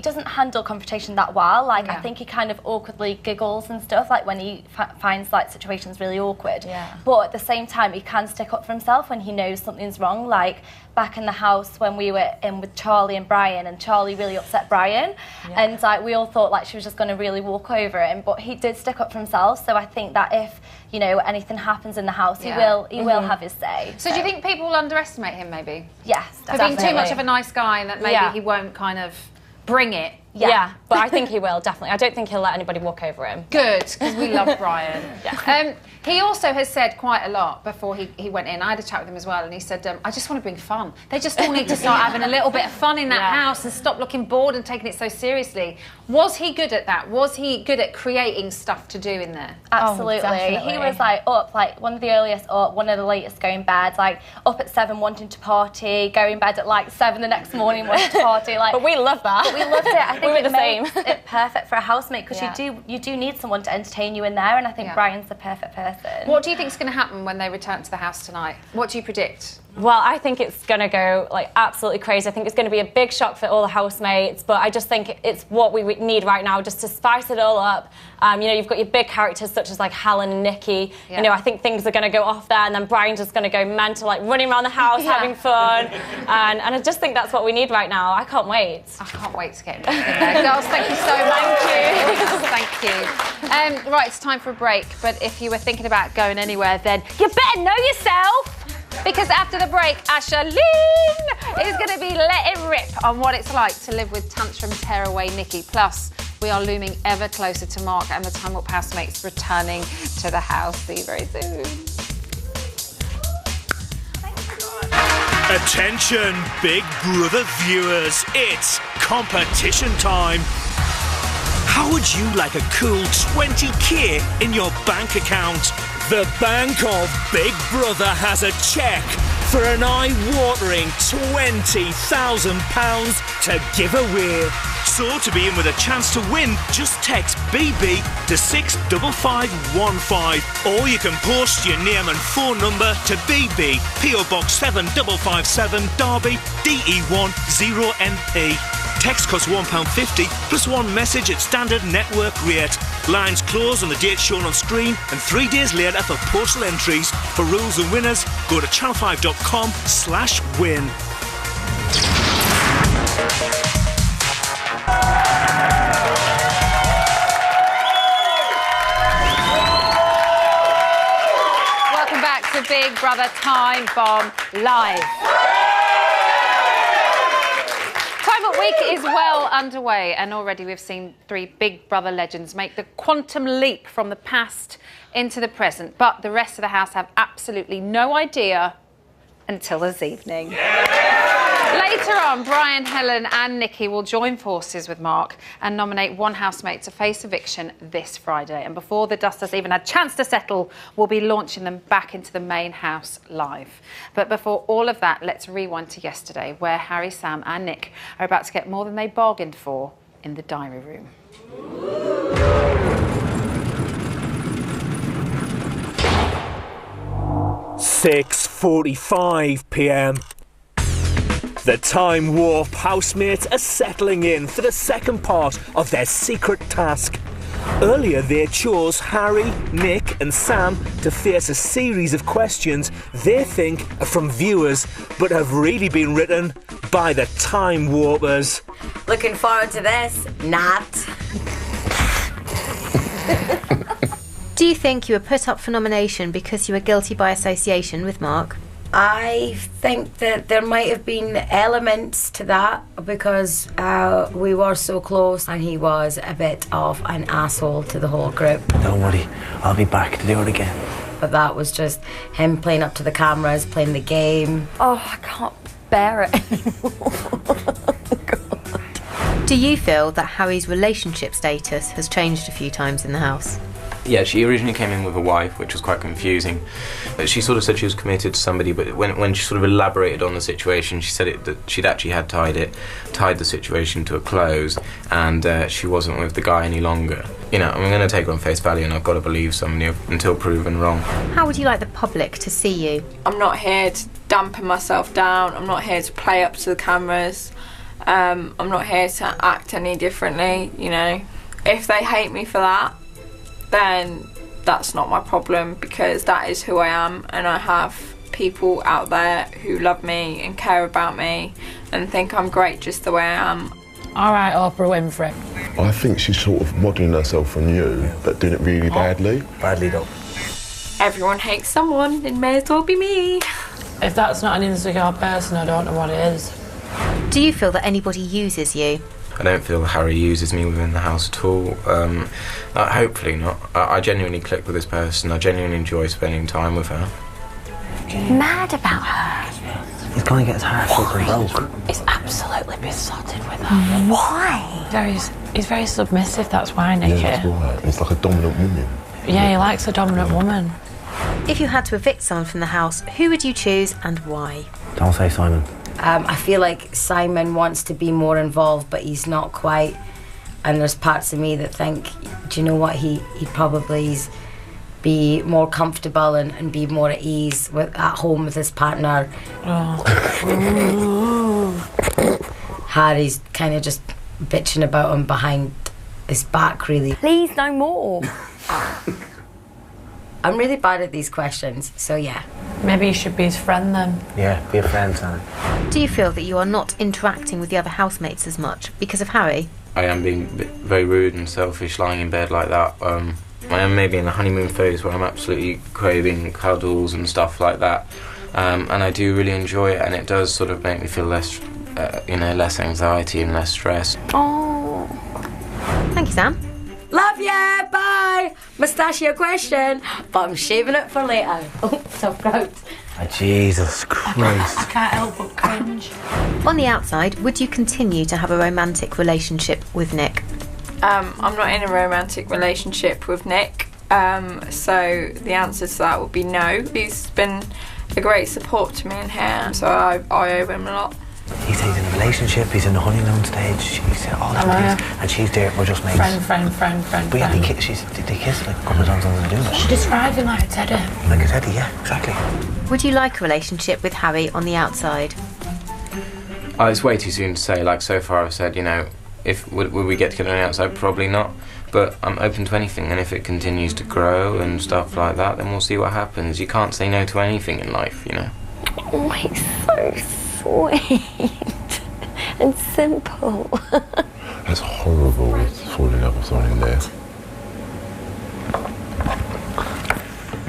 U: doesn't handle confrontation that well. Like, I think he kind of awkwardly giggles and stuff, like when he finds like situations really awkward. Yeah. But at the same time, he can stick up for himself when he knows something's wrong. Like back in the house when we were in with Charlie and Brian, and Charlie really upset Brian, and like we all thought like she was just going to really walk over him, but he did stick up for himself. So I think that if anything happens in the house, he will have his say.
E: So do you think people will underestimate him maybe?
U: Yes,
E: for being too much of a nice guy, and that maybe he won't kind of bring it?
T: Yeah, but I think he will, definitely. I don't think he'll let anybody walk over him.
E: Good, because we love Brian. He also has said quite a lot before he went in. I had a chat with him as well, and he said, I just want to bring fun. They just all need to start having a little bit of fun in that house and stop looking bored and taking it so seriously. Was he good at that? Was he good at creating stuff to do in there?
U: Absolutely. He was like up, like one of the earliest up, one of the latest going bed, like up at 7 wanting to party, going bed at like 7 the next morning wanting to party. Like,
T: but we love that.
U: But we loved it. I think
T: we were the same.
U: It perfect for a housemate because you do need someone to entertain you in there, and I think Brian's the perfect person.
E: What do you think is going to happen when they return to the house tonight? What do you predict?
T: Well, I think it's going to go like absolutely crazy. I think it's going to be a big shock for all the housemates, but I just think it's what we need right now, just to spice it all up. You've got your big characters such as like Helen and Nikki. I think things are going to go off there, and then Brian's just going to go mental, like running around the house, having fun. And I just think that's what we need right now. I can't wait.
E: I can't wait to get in there. Girls, thank you so much. Thank you. Right, it's time for a break, but if you were thinking about going anywhere, then you better know yourself. Because after the break, Asha Lynn is going to be letting rip on what it's like to live with tantrum tearaway Nikki. Plus, we are looming ever closer to Mark and the Timewarp housemates returning to the house. See you very soon.
A: Attention, Big Brother viewers, it's competition time. How would you like a cool 20k in your bank account? The Bank of Big Brother has a cheque for an eye-watering £20,000 to give away. So to be in with a chance to win, just text BB to 65515, or you can post your name and phone number to BB, PO Box 7557, Derby, DE1 0NP. Text costs £1.50 plus one message at standard network rate. Lines close on the date shown on screen and 3 days later for postal entries. For rules and winners, go to channel5.com/win.
E: Welcome back to Big Brother Time Bomb Live. Timewarp Week is well underway, and already we've seen 3 Big Brother legends make the quantum leap from the past into the present. But the rest of the house have absolutely no idea until this evening. Later on, Brian, Helen and Nikki will join forces with Mark and nominate one housemate to face eviction this Friday. And before the dust has even had a chance to settle, we'll be launching them back into the main house live. But before all of that, let's rewind to yesterday, where Harry, Sam and Nick are about to get more than they bargained for in the diary room.
A: 6:45 p.m. The Timewarp housemates are settling in for the second part of their secret task. Earlier they chose Harry, Nick and Sam to face a series of questions they think are from viewers but have really been written by the Time Warpers.
G: Looking forward to this. Not.
P: Do you think you were put up for nomination because you were guilty by association with Mark?
G: I think that there might have been elements to that because we were so close and he was a bit of an asshole to the whole group.
H: Don't worry, I'll be back to do it again.
G: But that was just him playing up to the cameras, playing the game.
F: Oh, I can't bear it anymore.
P: Do you feel that Harry's relationship status has changed a few times in the house?
S: Yeah, she originally came in with a wife, which was quite confusing. She sort of said she was committed to somebody, but when she sort of elaborated on the situation, she said that she'd actually had tied the situation to a close, and she wasn't with the guy any longer. You know, I'm going to take her on face value, and I've got to believe somebody until proven wrong.
P: How would you like the public to see you?
K: I'm not here to dampen myself down. I'm not here to play up to the cameras. I'm not here to act any differently, you know. If they hate me for that, then that's not my problem, because that is who I am, and I have people out there who love me and care about me and think I'm great just the way I am.
J: All right, Oprah Winfrey.
C: I think she's sort of modelling herself on you, but doing it really badly.
H: Badly though.
K: Everyone hates someone, it may as well be me.
J: If that's not an insecure person, I don't know what it is.
P: Do you feel that anybody uses you?
S: I don't feel Harry uses me within the house at all. Hopefully not. I genuinely click with this person. I genuinely enjoy spending time with her.
F: Mad about her.
H: He's going to get his heart fucking broke.
J: He's absolutely besotted with her.
F: Why?
J: He's very submissive, that's why, Nicky.
C: Yeah, that's right. He's like a dominant woman.
J: Yeah, he likes a dominant woman.
P: If you had to evict someone from the house, who would you choose and why?
H: Don't say Simon.
G: I feel like Simon wants to be more involved, but he's not quite. And there's parts of me that think, do you know what, he'd probably be more comfortable and be more at ease at home with his partner. Harry's kind of just bitching about him behind his back, really.
F: Please, no more.
G: I'm really bad at these questions, so yeah.
J: Maybe you should be his friend then.
H: Yeah, be a friend, son.
P: Do you feel that you are not interacting with the other housemates as much because of Harry?
S: I am being very rude and selfish, lying in bed like that. I am maybe in a honeymoon phase where I'm absolutely craving cuddles and stuff like that. And I do really enjoy it, and it does sort of make me feel less, less anxiety and less stress.
F: Oh.
P: Thank you, Sam.
G: Love ya, bye! Mustachio question, but I'm shaving it for later. Oh, so proud.
H: Oh, Jesus Christ.
J: I can't help but cringe.
P: On the outside, would you continue to have a romantic relationship with Nick?
K: I'm not in a romantic relationship with Nick, so the answer to that would be no. He's been a great support to me in here, so I owe him a lot.
H: He's in a relationship, he's in the honeymoon stage, she's all that things, and she's there, we're just mates.
J: Friend.
H: But yeah, they kiss like a couple of times on the dinner.
J: She described him like a teddy.
H: Like a teddy, yeah, exactly.
P: Would you like a relationship with Harry on the outside?
S: It's way too soon to say. Like, so far I've said, would we get together on the outside? Probably not. But I'm open to anything, and if it continues to grow and stuff like that, then we'll see what happens. You can't say no to anything in life,
F: Oh, he's so sweet and simple.
C: That's horrible, falling in love with someone in there.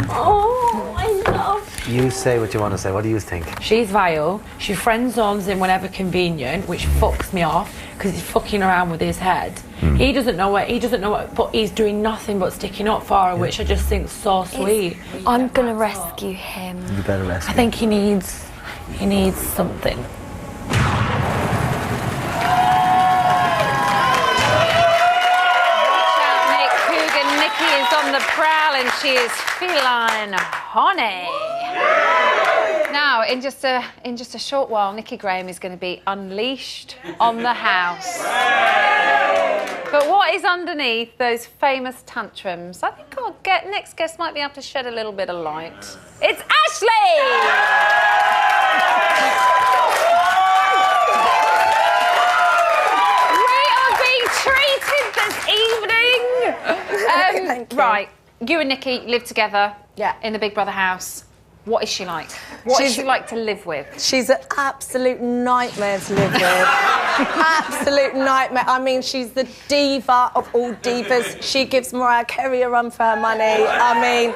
F: Oh, I love
H: You say what you want to say, what do you think?
J: She's vile. She friend zones him whenever convenient, which fucks me off because he's fucking around with his head. He doesn't know what, but he's doing nothing but sticking up for her, which I just think is so sweet.
F: I'm gonna rescue him.
H: You better rescue
J: I think he needs something.
E: Nikki is on the prowl and she is feline honey. Now, in just a short while, Nikki Graham is going to be unleashed on the house. But what is underneath those famous tantrums? I think our next guest might be able to shed a little bit of light. It's Ashley!
F: Thank you.
E: Right, you and Nikki live together in the Big Brother house. What is she like? What is she like to live with?
D: She's an absolute nightmare to live with. Absolute nightmare. I mean, she's the diva of all divas. She gives Mariah Carey a run for her money. I mean,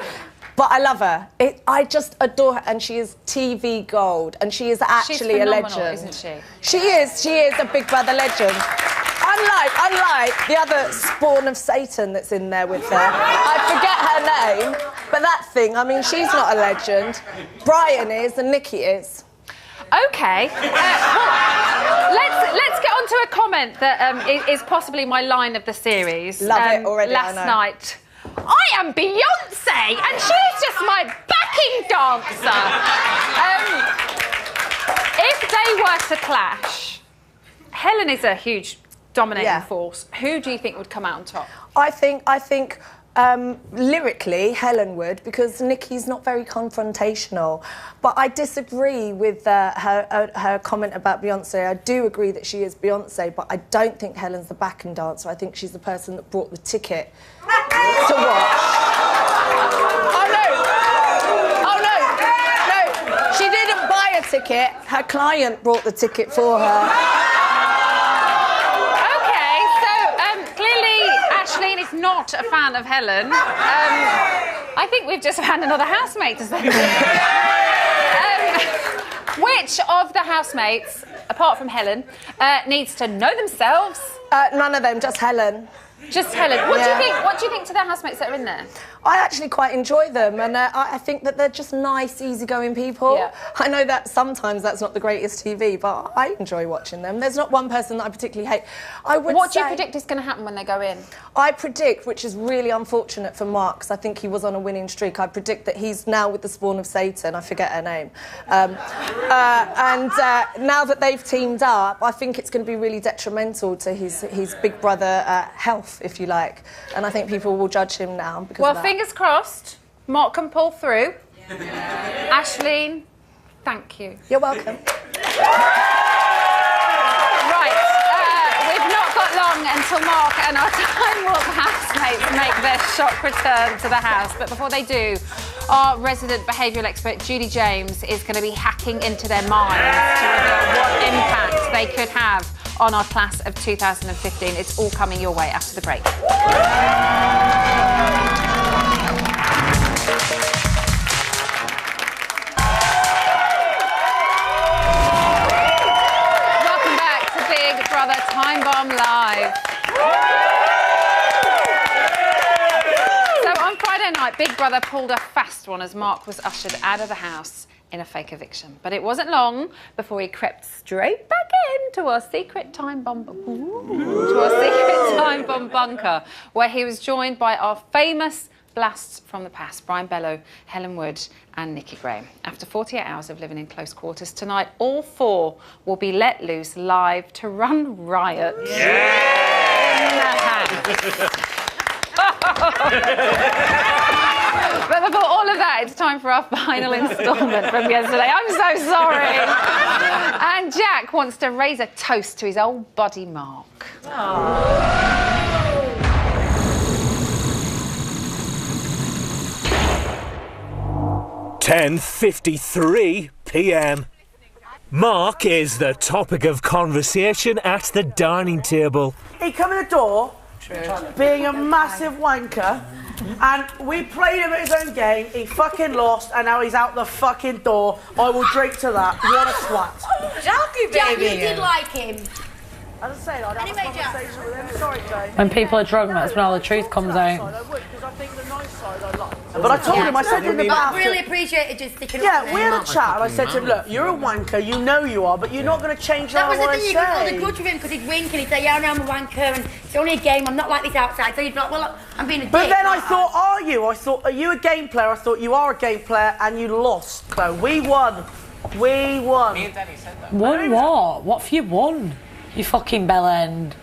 D: but I love her. I just adore her, and she is TV gold, and she is actually a legend.
E: Isn't she?
D: She is a Big Brother legend. Unlike the other spawn of Satan that's in there with her. I forget her name, but that thing, I mean, she's not a legend. Brian is, and Nikki is.
E: Okay. Let's get on to a comment that is possibly my line of the series.
D: Love it already,
E: Last night. I am Beyonce, and she's just my backing dancer. If they were to clash, Helen is a huge dominating force. Who do you think would come out on top?
D: I think lyrically, Helen would, because Nikki's not very confrontational. But I disagree with her comment about Beyonce. I do agree that she is Beyonce, but I don't think Helen's the backing dancer. I think she's the person that brought the ticket to watch. Oh, no. She didn't buy a ticket. Her client brought the ticket for her.
E: Not a fan of Helen. I think we've just found another housemate to say. Which of the housemates, apart from Helen, needs to know themselves?
D: None of them, just Helen.
E: Just Helen. What do you think to the housemates that are in there?
D: I actually quite enjoy them, and I think that they're just nice, easygoing people. Yeah. I know that sometimes that's not the greatest TV, but I enjoy watching them. There's not one person that I particularly hate. What
E: do you predict is going to happen when they go in?
D: I predict, which is really unfortunate for Mark, because I think he was on a winning streak, I predict that he's now with the spawn of Satan. I forget her name. And now that they've teamed up, I think it's going to be really detrimental to his Big Brother health, if you like. And I think people will judge him now because of that.
E: Fingers crossed, Mark can pull through. Ashleen, thank you.
D: You're welcome.
E: Right, we've not got long until Mark and our Timewarp housemates make their shock return to the house. But before they do, our resident behavioural expert, Judy James, is going to be hacking into their minds to reveal what impact they could have on our class of 2015. It's all coming your way after the break. Welcome back to Big Brother Time Bomb Live. So on Friday night, Big Brother pulled a fast one as Mark was ushered out of the house in a fake eviction. But it wasn't long before he crept straight back into our secret time bomb bunker, where he was joined by our famous blasts from the past, Brian Bellow, Helen Wood and Nikki Graham. After 48 hours of living in close quarters, tonight all four will be let loose live to run riot in the house. But before all of that, it's time for our final instalment from yesterday. I'm so sorry. And Jack wants to raise a toast to his old buddy Mark.
A: 10:53 p.m. Mark is the topic of conversation at the dining table.
B: He come in the door, being a massive wanker, and we played him at his own game. He fucking lost, and now he's out the fucking door. I will drink to that. What a twat.
N: Jackie, baby. You did like him.
B: As I said, I'd have a conversation with him. Sorry, Jane.
J: When people are drunk, that's when all the truth comes out.
B: I would, because I think the nice side I love. But I told him, I said in the bath.
N: I really appreciated you sticking up.
B: Yeah, we had a chat, and I said to him, look, you're a wanker, you know you are, but you're not going to change
N: that
B: how I
N: was the thing,
B: say.
N: you could hold a grudge with him because he'd wink and he'd say, yeah, I know I'm a wanker and it's only a game, I'm not like this outside. So you'd be like, well, I'm being a dick.
B: But then I thought, are you? I thought, are you a game player? I thought, you are a game player, and you lost, Chloe. We won. We won. Me and Danny said that.
J: Won what? What have you won? You fucking bell end.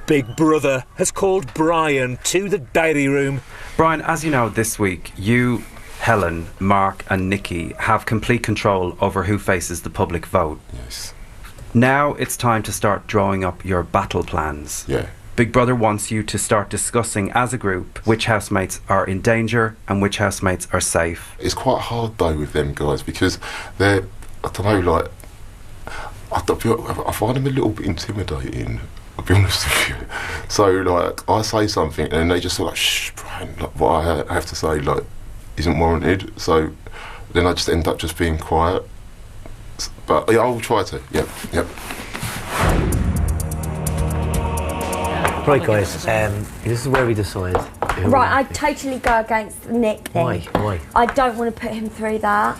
A: Big Brother has called Brian to the diary room.
V: Brian, as you know, this week, you, Helen, Mark and Nikki have complete control over who faces the public vote.
C: Yes.
V: Now it's time to start drawing up your battle plans.
C: Yeah.
V: Big Brother wants you to start discussing as a group which housemates are in danger and which housemates are safe.
C: It's quite hard though with them guys because they're, I don't know, like, I find them a little bit intimidating, I'll be honest with you. So, like, I say something and they just sort of like, shh, Brian, like, what I have to say, like, isn't warranted. So then I just end up just being quiet. But yeah, I'll try to, yep.
H: Right, guys, this is where we decide.
N: Right, I'd totally go against Nick then.
H: Why?
N: I don't want to put him through that.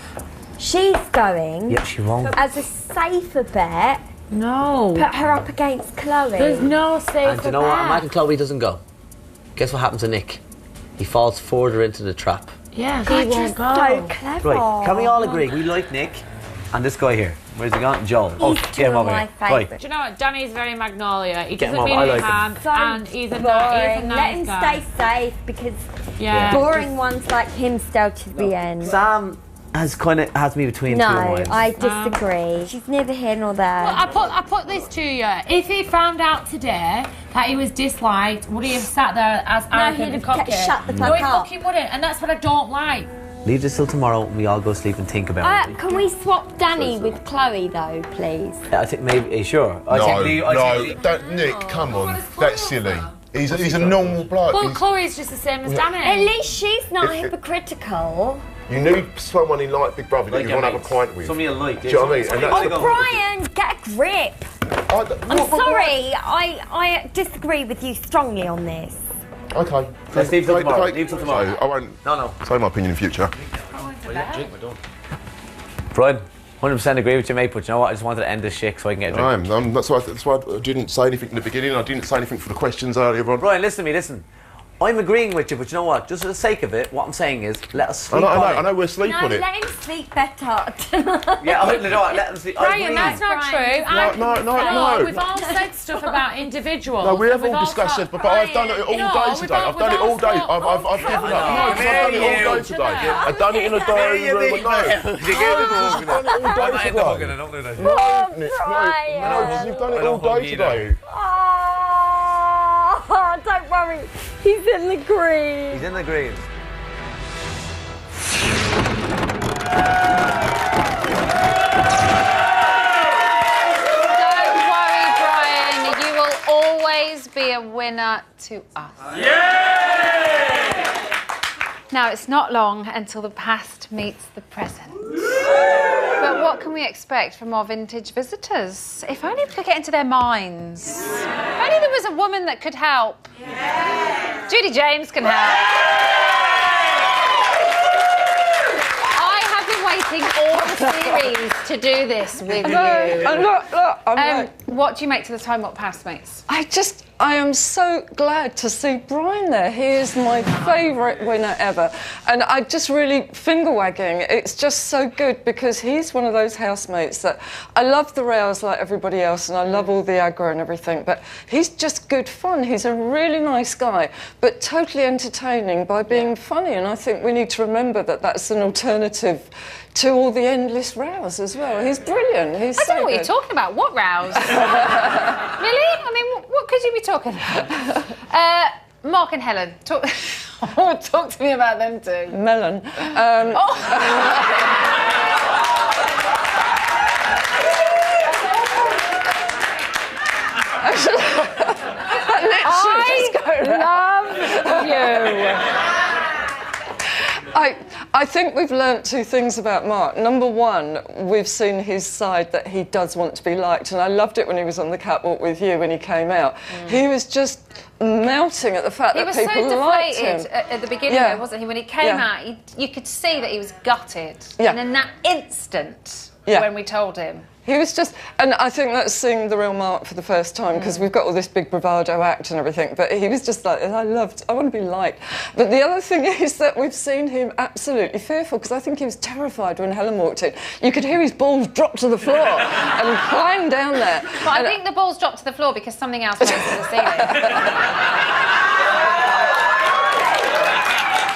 N: She's going.
H: Yep, she won't.
N: As a safer bet.
F: No.
N: Put her up against Chloe.
F: There's no safer bet.
H: And you know what? Imagine Chloe doesn't go. Guess what happens to Nick? He falls further into the trap.
F: Yeah,
N: he won't go. So clever.
H: Right, can we all agree? We like Nick and this guy here. Where's he gone? Joel. Get him over here. Right.
E: Do you know what? Danny's very Magnolia. He
H: Get
E: doesn't
H: him
E: mean
H: over. I
E: any
H: like
E: harm,
N: So
E: and he's a
N: boring.
E: nice
N: Let him
E: guy.
N: stay safe because
E: Yeah.
N: boring ones like him stay to the end.
H: Sam has me between two
N: No,
H: minds.
N: I disagree. She's neither here nor there.
F: Well, I put this to you. If he found out today that he was disliked, would he have sat there as arrogant and cocky?
N: shut the
F: No,
N: fuck
F: he
N: up.
F: fucking wouldn't, and that's what I don't like.
H: Leave this till tomorrow and we all go sleep and think about it.
N: Can we swap Danny with Chloe though, please?
H: I think maybe, are you sure?
C: Don't, Nick, come on, that's silly. He's a normal bloke.
F: Well, Chloe's just the same as Danny.
N: At least she's not hypocritical.
C: You need someone in like Big Brother that you want to have a pint with.
H: Somebody you like.
C: Do you know what I mean? And that's
N: Brian, get a grip. I'm sorry, I disagree with you strongly on this.
C: Okay.
H: Let's leave till tomorrow. Leave till tomorrow.
C: I won't say my opinion in future.
H: Brian, 100% agree with you, mate, but you know what? I just wanted to end this shit so I can get a drink.
C: That's why I didn't say anything in the beginning. I didn't say anything for the questions earlier on.
H: Brian, listen to me, listen. I'm agreeing with you, but you know what? Just for the sake of it, what I'm saying is, let us sleep on it.
C: I know we're sleep on it.
N: Let him sleep better.
H: Yeah, you know what? Let him sleep.
F: Brian, that's not true.
C: No.
F: We've all said stuff about individuals.
C: No, we have all discussed it, but I've done it all day today. I've done it all day. I've given up. No, because I've done it all day today. I've done it in a diary room at night. I've done it all day today. No, because you've done it all day today.
N: Oh, don't worry. He's in the green.
H: He's in the green.
E: Don't worry, Brian. You will always be a winner to us. Now, it's not long until the past meets the present. But what can we expect from our vintage visitors? If only we could get into their minds. If only there was a woman that could help. Judy James can help. I have been waiting all the series to do this with you. What do you make to the Timewarp housemates?
I: I am so glad to see Brian there. He is my favourite winner ever. And I just really finger wagging. It's just so good because he's one of those housemates that I love the rails like everybody else and I love all the aggro and everything, but he's just good fun. He's a really nice guy, but totally entertaining by being funny. And I think we need to remember that that's an alternative to all the endless rows as well. He's brilliant. He's
E: I don't know what you're talking about. What rows? Really? I mean, what could you be talking about? Mark and Helen, talk to me about them too.
I: Melon. I think we've learnt two things about Mark. Number one, we've seen his side that he does want to be liked, and I loved it when he was on the catwalk with you when he came out. He was just melting at the fact that people liked him.
E: He was so deflated at the beginning, though, wasn't he? When he came out, you could see that he was gutted. And in that instant, when we told him.
I: He was just, and I think that's seeing the real Mark for the first time because we've got all this big bravado act and everything, but he was just like, I want to be liked. But the other thing is that we've seen him absolutely fearful because I think he was terrified when Helen walked in. You could hear his balls drop to the floor and climb down there.
E: But I think the balls dropped to the floor because something else went to the ceiling.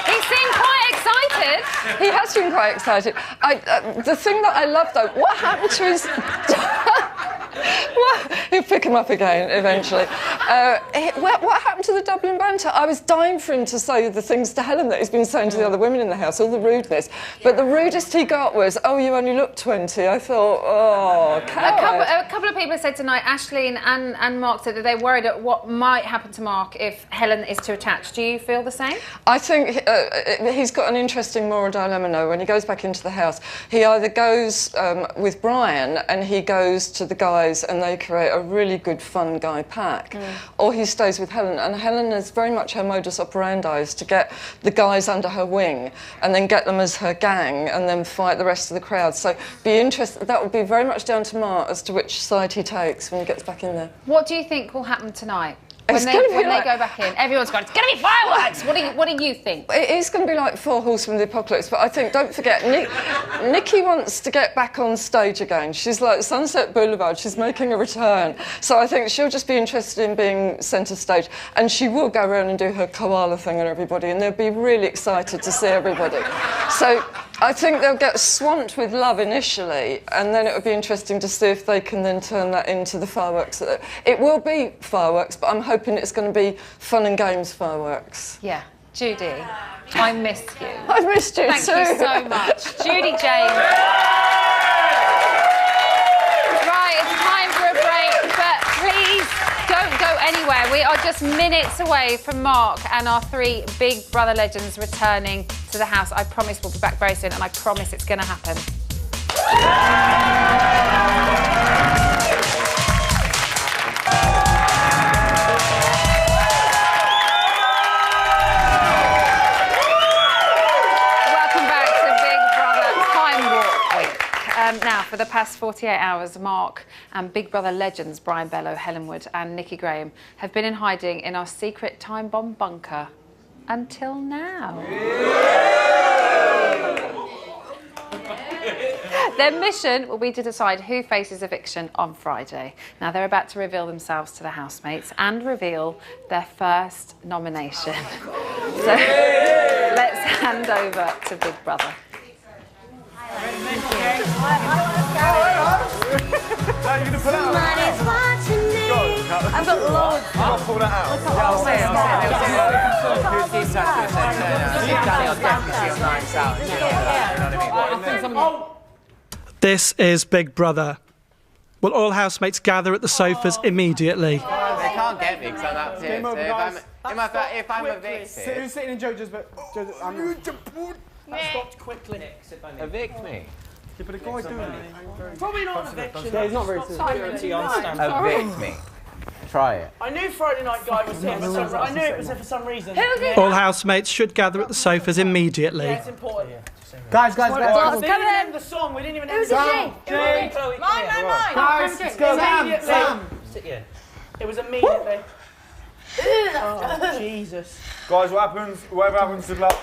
E: He seemed quite excited.
I: He has been quite excited. The thing that I love, though, what happened to his... Well, he'll pick him up again eventually. What happened to the Dublin banter? I was dying for him to say the things to Helen that he's been saying to the other women in the house, all the rudeness. But the rudest he got was, "Oh, you only look 20." I thought, oh, coward.
E: A couple of people have said tonight, Aisling and Mark said that they're worried at what might happen to Mark if Helen is too attached. Do you feel the same?
I: I think he's got an interesting moral dilemma now. When he goes back into the house, he either goes with Brian and he goes to the guys and they create a really good fun guy pack, or he stays with Helen. And Helen is very much her modus operandi is to get the guys under her wing and then get them as her gang and then fight the rest of the crowd. So be interested. That would be very much down to Mark as to which side he takes when he gets back in there.
E: What do you think will happen tonight? When
I: It's
E: they
I: gonna be
E: go back in, everyone's going, it's going to be fireworks! What do you think?
I: It is going to be like Four Horsemen of the Apocalypse, but I think, don't forget, Nikki wants to get back on stage again. She's like Sunset Boulevard, she's making a return. So I think she'll just be interested in being centre stage, and she will go around and do her koala thing on everybody, and they'll be really excited to see everybody. So I think they'll get swamped with love initially, and then it would be interesting to see if they can then turn that into the fireworks. It will be fireworks, but I'm hoping it's going to be fun and games fireworks.
E: Yeah. Judy, I missed you.
I: I've missed you
E: Thank
I: too.
E: you so much. Judy James. Right, it's time for a break, but please don't go anywhere. We are just minutes away from Mark and our 3 Big Brother legends returning to the house. I promise we'll be back very soon, and I promise it's going to happen. Welcome back to Big Brother Timewarp Week. Now, for the past 48 hours, Mark and Big Brother legends Brian Bellow, Helen Wood and Nikki Graham have been in hiding in our secret time bomb bunker until now. Their mission will be to decide who faces eviction on Friday. Now, they're about to reveal themselves to the housemates and reveal their first nomination. So, let's hand over to Big Brother.
M: I've got loads.
O: I've got to pull that out.
W: This is Big Brother. Will all housemates gather at the sofas immediately?
O: They can't get me because I'm up here. So if I'm evicted...
X: Who's sitting in Jojo's bed?
O: Stopped quickly. Evict me.
X: Yeah, but the guy's doing it.
B: Probably not an eviction.
X: Yeah, he's not very security on stand.
O: Evict me. Try it.
B: I knew Friday Night Guy was here for some reason. I knew it was here for some reason.
W: All housemates should gather at the sofas immediately.
B: Yeah, it's important.
X: Guys,
B: Come in. The song. We didn't even have the song. Mine.
X: Guys, let's go.
B: Sam. Sit here. It was immediately. Oh, Jesus.
R: Guys, whatever happens, good luck.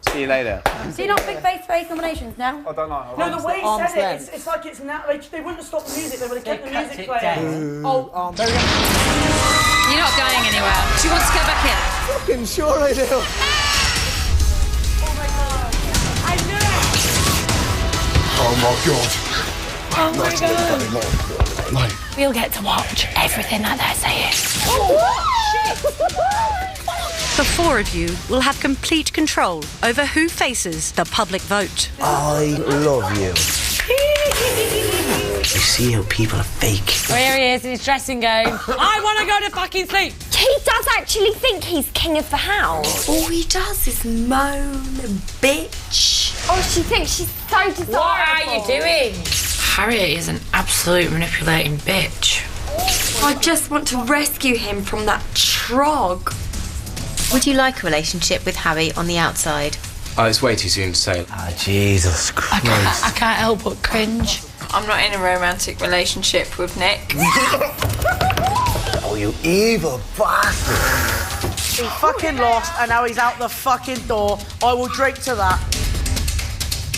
O: See you later.
N: Do you not think face-to-face nominations now?
R: I don't know.
B: No, the way he said it, it's like it's now. Like, they wouldn't have stopped the music. They would have kept the music playing. Oh, there we go.
E: You're not going anywhere. Do you want to go back in?
O: Fucking sure I do.
M: Oh my god. I knew it.
C: Oh my god.
M: Oh my god.
Y: We'll get to watch everything that they're saying.
Z: The 4 of you will have complete control over who faces the public vote.
H: I love you. You see how people are fake.
Y: Well, here he is in his dressing gown. I want to go to fucking sleep.
N: He does actually think he's king of the house.
G: All he does is moan, bitch.
N: Oh, she thinks she's so desirable.
Y: What are you doing?
J: Harriet is an absolute manipulating bitch.
G: I just want to rescue him from that trog.
P: Would you like a relationship with Harry on the outside?
S: It's way too soon to say.
H: Ah, Jesus Christ.
Y: I can't help but cringe.
K: I'm not in a romantic relationship with Nick.
H: Oh, you evil bastard.
B: He fucking lost and now he's out the fucking door. I will drink to that.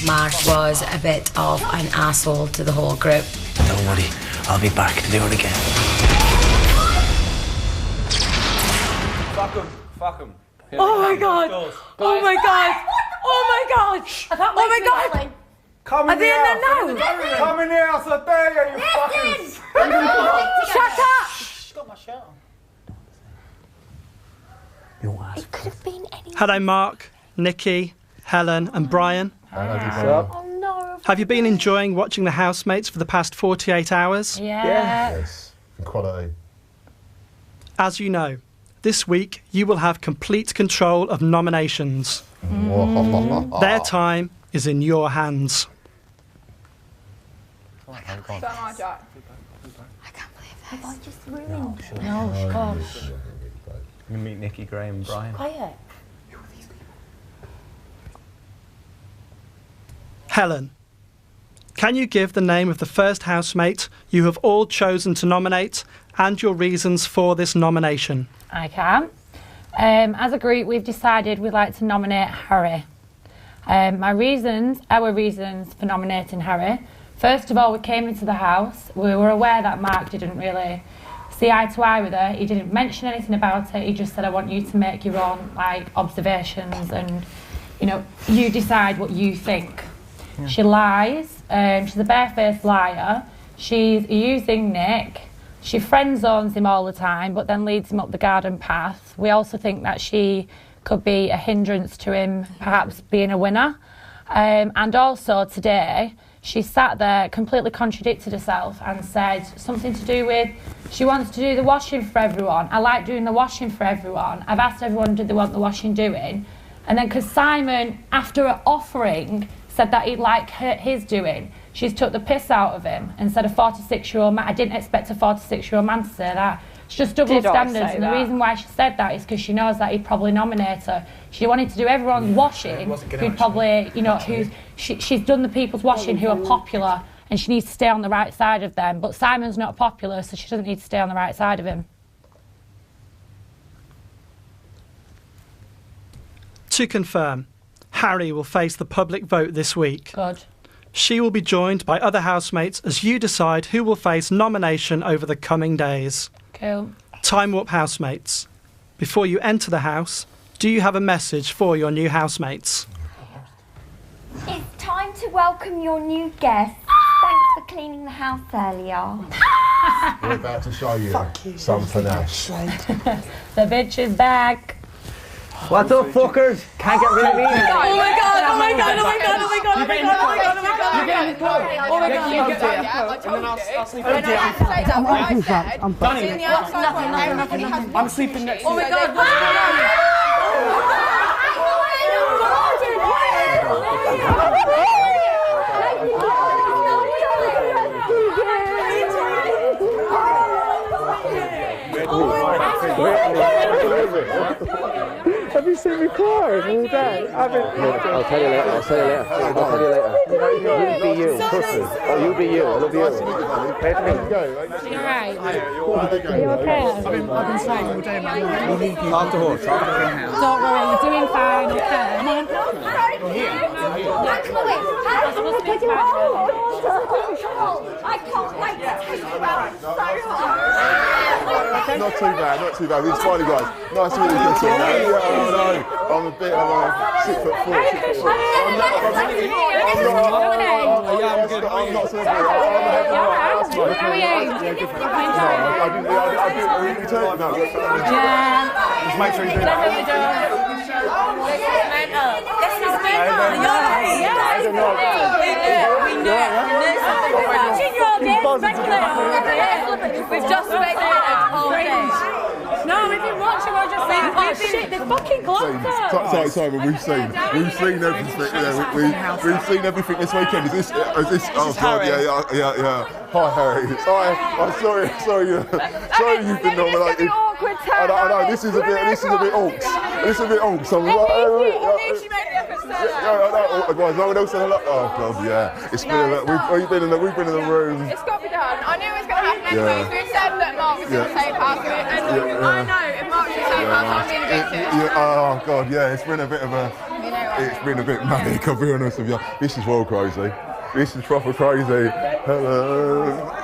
G: Mark was a bit of an asshole to the whole group.
H: Don't worry, I'll be back to do it again.
R: Fuck him. Fuck him.
M: Oh my god. Oh my god. Oh my god. Oh my god.
R: Come
M: Are
R: in
M: they
R: the
M: in
R: house.
M: there now?
R: Come in the house, I dare you, you fucking...
M: Shut up.
B: She's got my shirt on.
N: It could have been any.
W: Hello, Mark, Nikki, Helen, and Brian.
N: Oh no.
W: Have you been enjoying watching the housemates for the past 48 hours?
C: Yes. Quality.
W: As you know, this week you will have complete control of nominations. Their time is in your hands.
K: So am I, Jack.
N: Have I just ruined?
G: No, gosh.
V: You meet Nikki, Graham, and Brian.
G: Quiet.
W: Helen, can you give the name of the first housemate you have all chosen to nominate and your reasons for this nomination?
A: I can. As a group, we've decided we'd like to nominate Harry. Our reasons for nominating Harry. First of all, we came into the house. We were aware that Mark didn't really see eye to eye with her. He didn't mention anything about it. He just said, I want you to make your own observations and, you decide what you think. Yeah. She lies. She's a barefaced liar. She's using Nick. She friend zones him all the time, but then leads him up the garden path. We also think that she could be a hindrance to him perhaps being a winner. And also today, she sat there, completely contradicted herself and said something to do with, she wants to do the washing for everyone. I like doing the washing for everyone. I've asked everyone, do they want the washing doing? And then because Simon, after her offering, said that he'd like his doing, she's took the piss out of him and said a 46-year-old man. I didn't expect a 46-year-old man to say that. It's just double standards, and the reason why she said that is because she knows that he'd probably nominate her. She wanted to do everyone's washing, who'd probably, she's done the people's washing who are popular, and she needs to stay on the right side of them. But Simon's not popular, so she doesn't need to stay on the right side of him.
W: To confirm, Harry will face the public vote this week.
A: Good.
W: She will be joined by other housemates as you decide who will face nomination over the coming days.
A: Cool.
W: Timewarp housemates, before you enter the house, do you have a message for your new housemates?
N: It's time to welcome your new guests. Thanks for cleaning the house earlier.
C: We're about to show you something else.
A: The bitch is back.
O: What's up, fuckers? Can't get rid of me.
M: Oh my god, oh my god, oh my god, oh my god, oh my god, oh my god, oh my god.
O: You get his clothes.
M: Oh my god.
O: You get it. And then I'll sleep in the
C: I'm
O: nothing. I'm sleeping next to you.
M: Oh my god, what's going
C: Have you seen me cry all day? I'll tell you later. I'll tell you later. You be you. Trust me. Oh, you be you. I love you. Wait for me.
A: You're right.
C: Are you
A: okay?
W: I've been saying all day, man.
O: Talk to her.
A: Don't worry, you're doing fine, okay?
O: Come on.
N: I can't wait to take you out so hard.
C: Not too bad. We're smiling, guys. Nice to meet you. I'm a bit of a 6 foot 4. I'm not so good.
A: How are you?
C: Just make sure you do that.
M: We've just speculated all day. No, we've been watching, we're just saying, oh shit, they're fucking gloves.
C: Sorry, but we've seen everything. We've seen everything this weekend. Is this? Oh God, yeah. Hi, Harry. I'm sorry. Sorry, you've been nominated. I know. This is a bit awkward. So no one else said hello. Oh God, yeah. It's been. We've been in the room.
K: It's got to be done. I knew it was going to happen next week. We said that Mark was going to save us, and I know if Mark's going to save us, I'm going to get it.
C: Oh God, yeah. It's been a bit manic. I'll be honest with you. This is well crazy. This is proper crazy. Hello.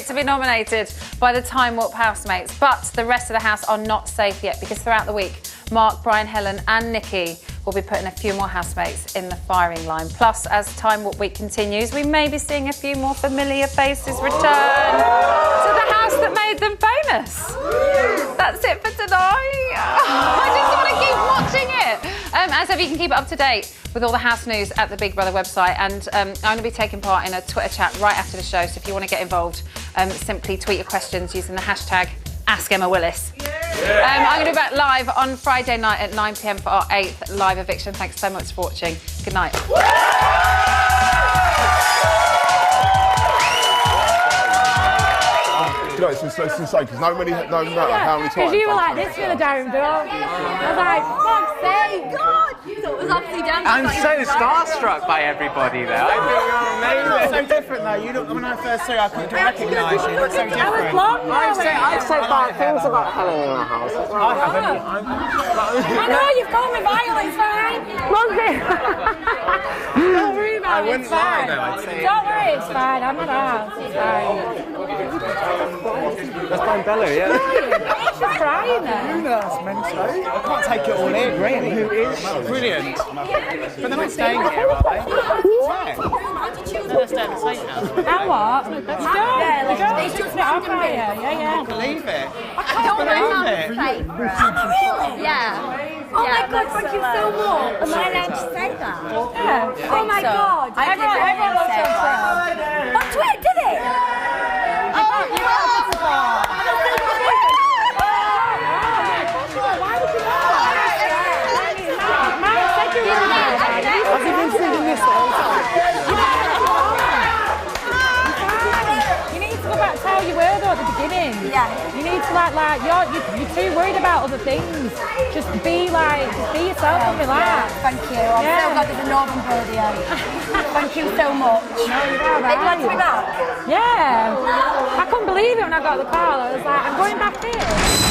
E: To be nominated by the Timewarp housemates, but the rest of the house are not safe yet because throughout the week Mark, Brian, Helen and Nikki will be putting a few more housemates in the firing line. Plus, as Timewarp Week continues, we may be seeing a few more familiar faces return to the house that made them famous. That's it for tonight. I just want to keep watching it. As ever, you can keep it up to date with all the house news at the Big Brother website, and I'm going to be taking part in a Twitter chat right after the show, so if you want to get involved, simply tweet your questions using the hashtag AskEmmaWillis. I'm going to be back live on Friday night at 9 p.m. for our 8th live eviction. Thanks so much for watching. Good night.
C: You know, it's insane because no matter how many times.
A: Because you were like this for the dining door. I was like, fuck's sake. God, you thought it was upside down.
O: I'm so starstruck by everybody there. I think you're amazing.
X: It's so different though. You look, when I first saw you, I couldn't recognise you. It's so different.
O: I've said bad things about Helen in our house as well.
X: I haven't.
A: I know, you've called me vile, it's fine. Don't worry about it, it's fine. Don't worry, it's fine. I'm at the house, it's fine.
X: That's Brian Bella, yeah.
A: She's crying there.
X: That's mental. I can't take it all in, really. Who is brilliant? But they're not staying here, are they? Yeah. They're staying in the same house.
A: And what? Let's go. It's just it up right here. Yeah.
X: I can't believe it.
A: I can't
X: believe it.
A: Really? Yeah. Oh my God, thank you so much. Am I allowed to say that? Yeah. Oh my God. Everyone loves it. On Twitter, did it?
X: Have you been singing this the whole time?
A: You need to go back to how you were though at the beginning. Yeah. You need to like you're too worried about other things. Just be yourself and relax.
N: Thank you. I'm so glad there's a Northern Road here. Thank you so much.
A: No, you're all right.
N: Are you glad to be back?
A: Yeah. I couldn't believe it when I got the call. I was like, I'm going back here.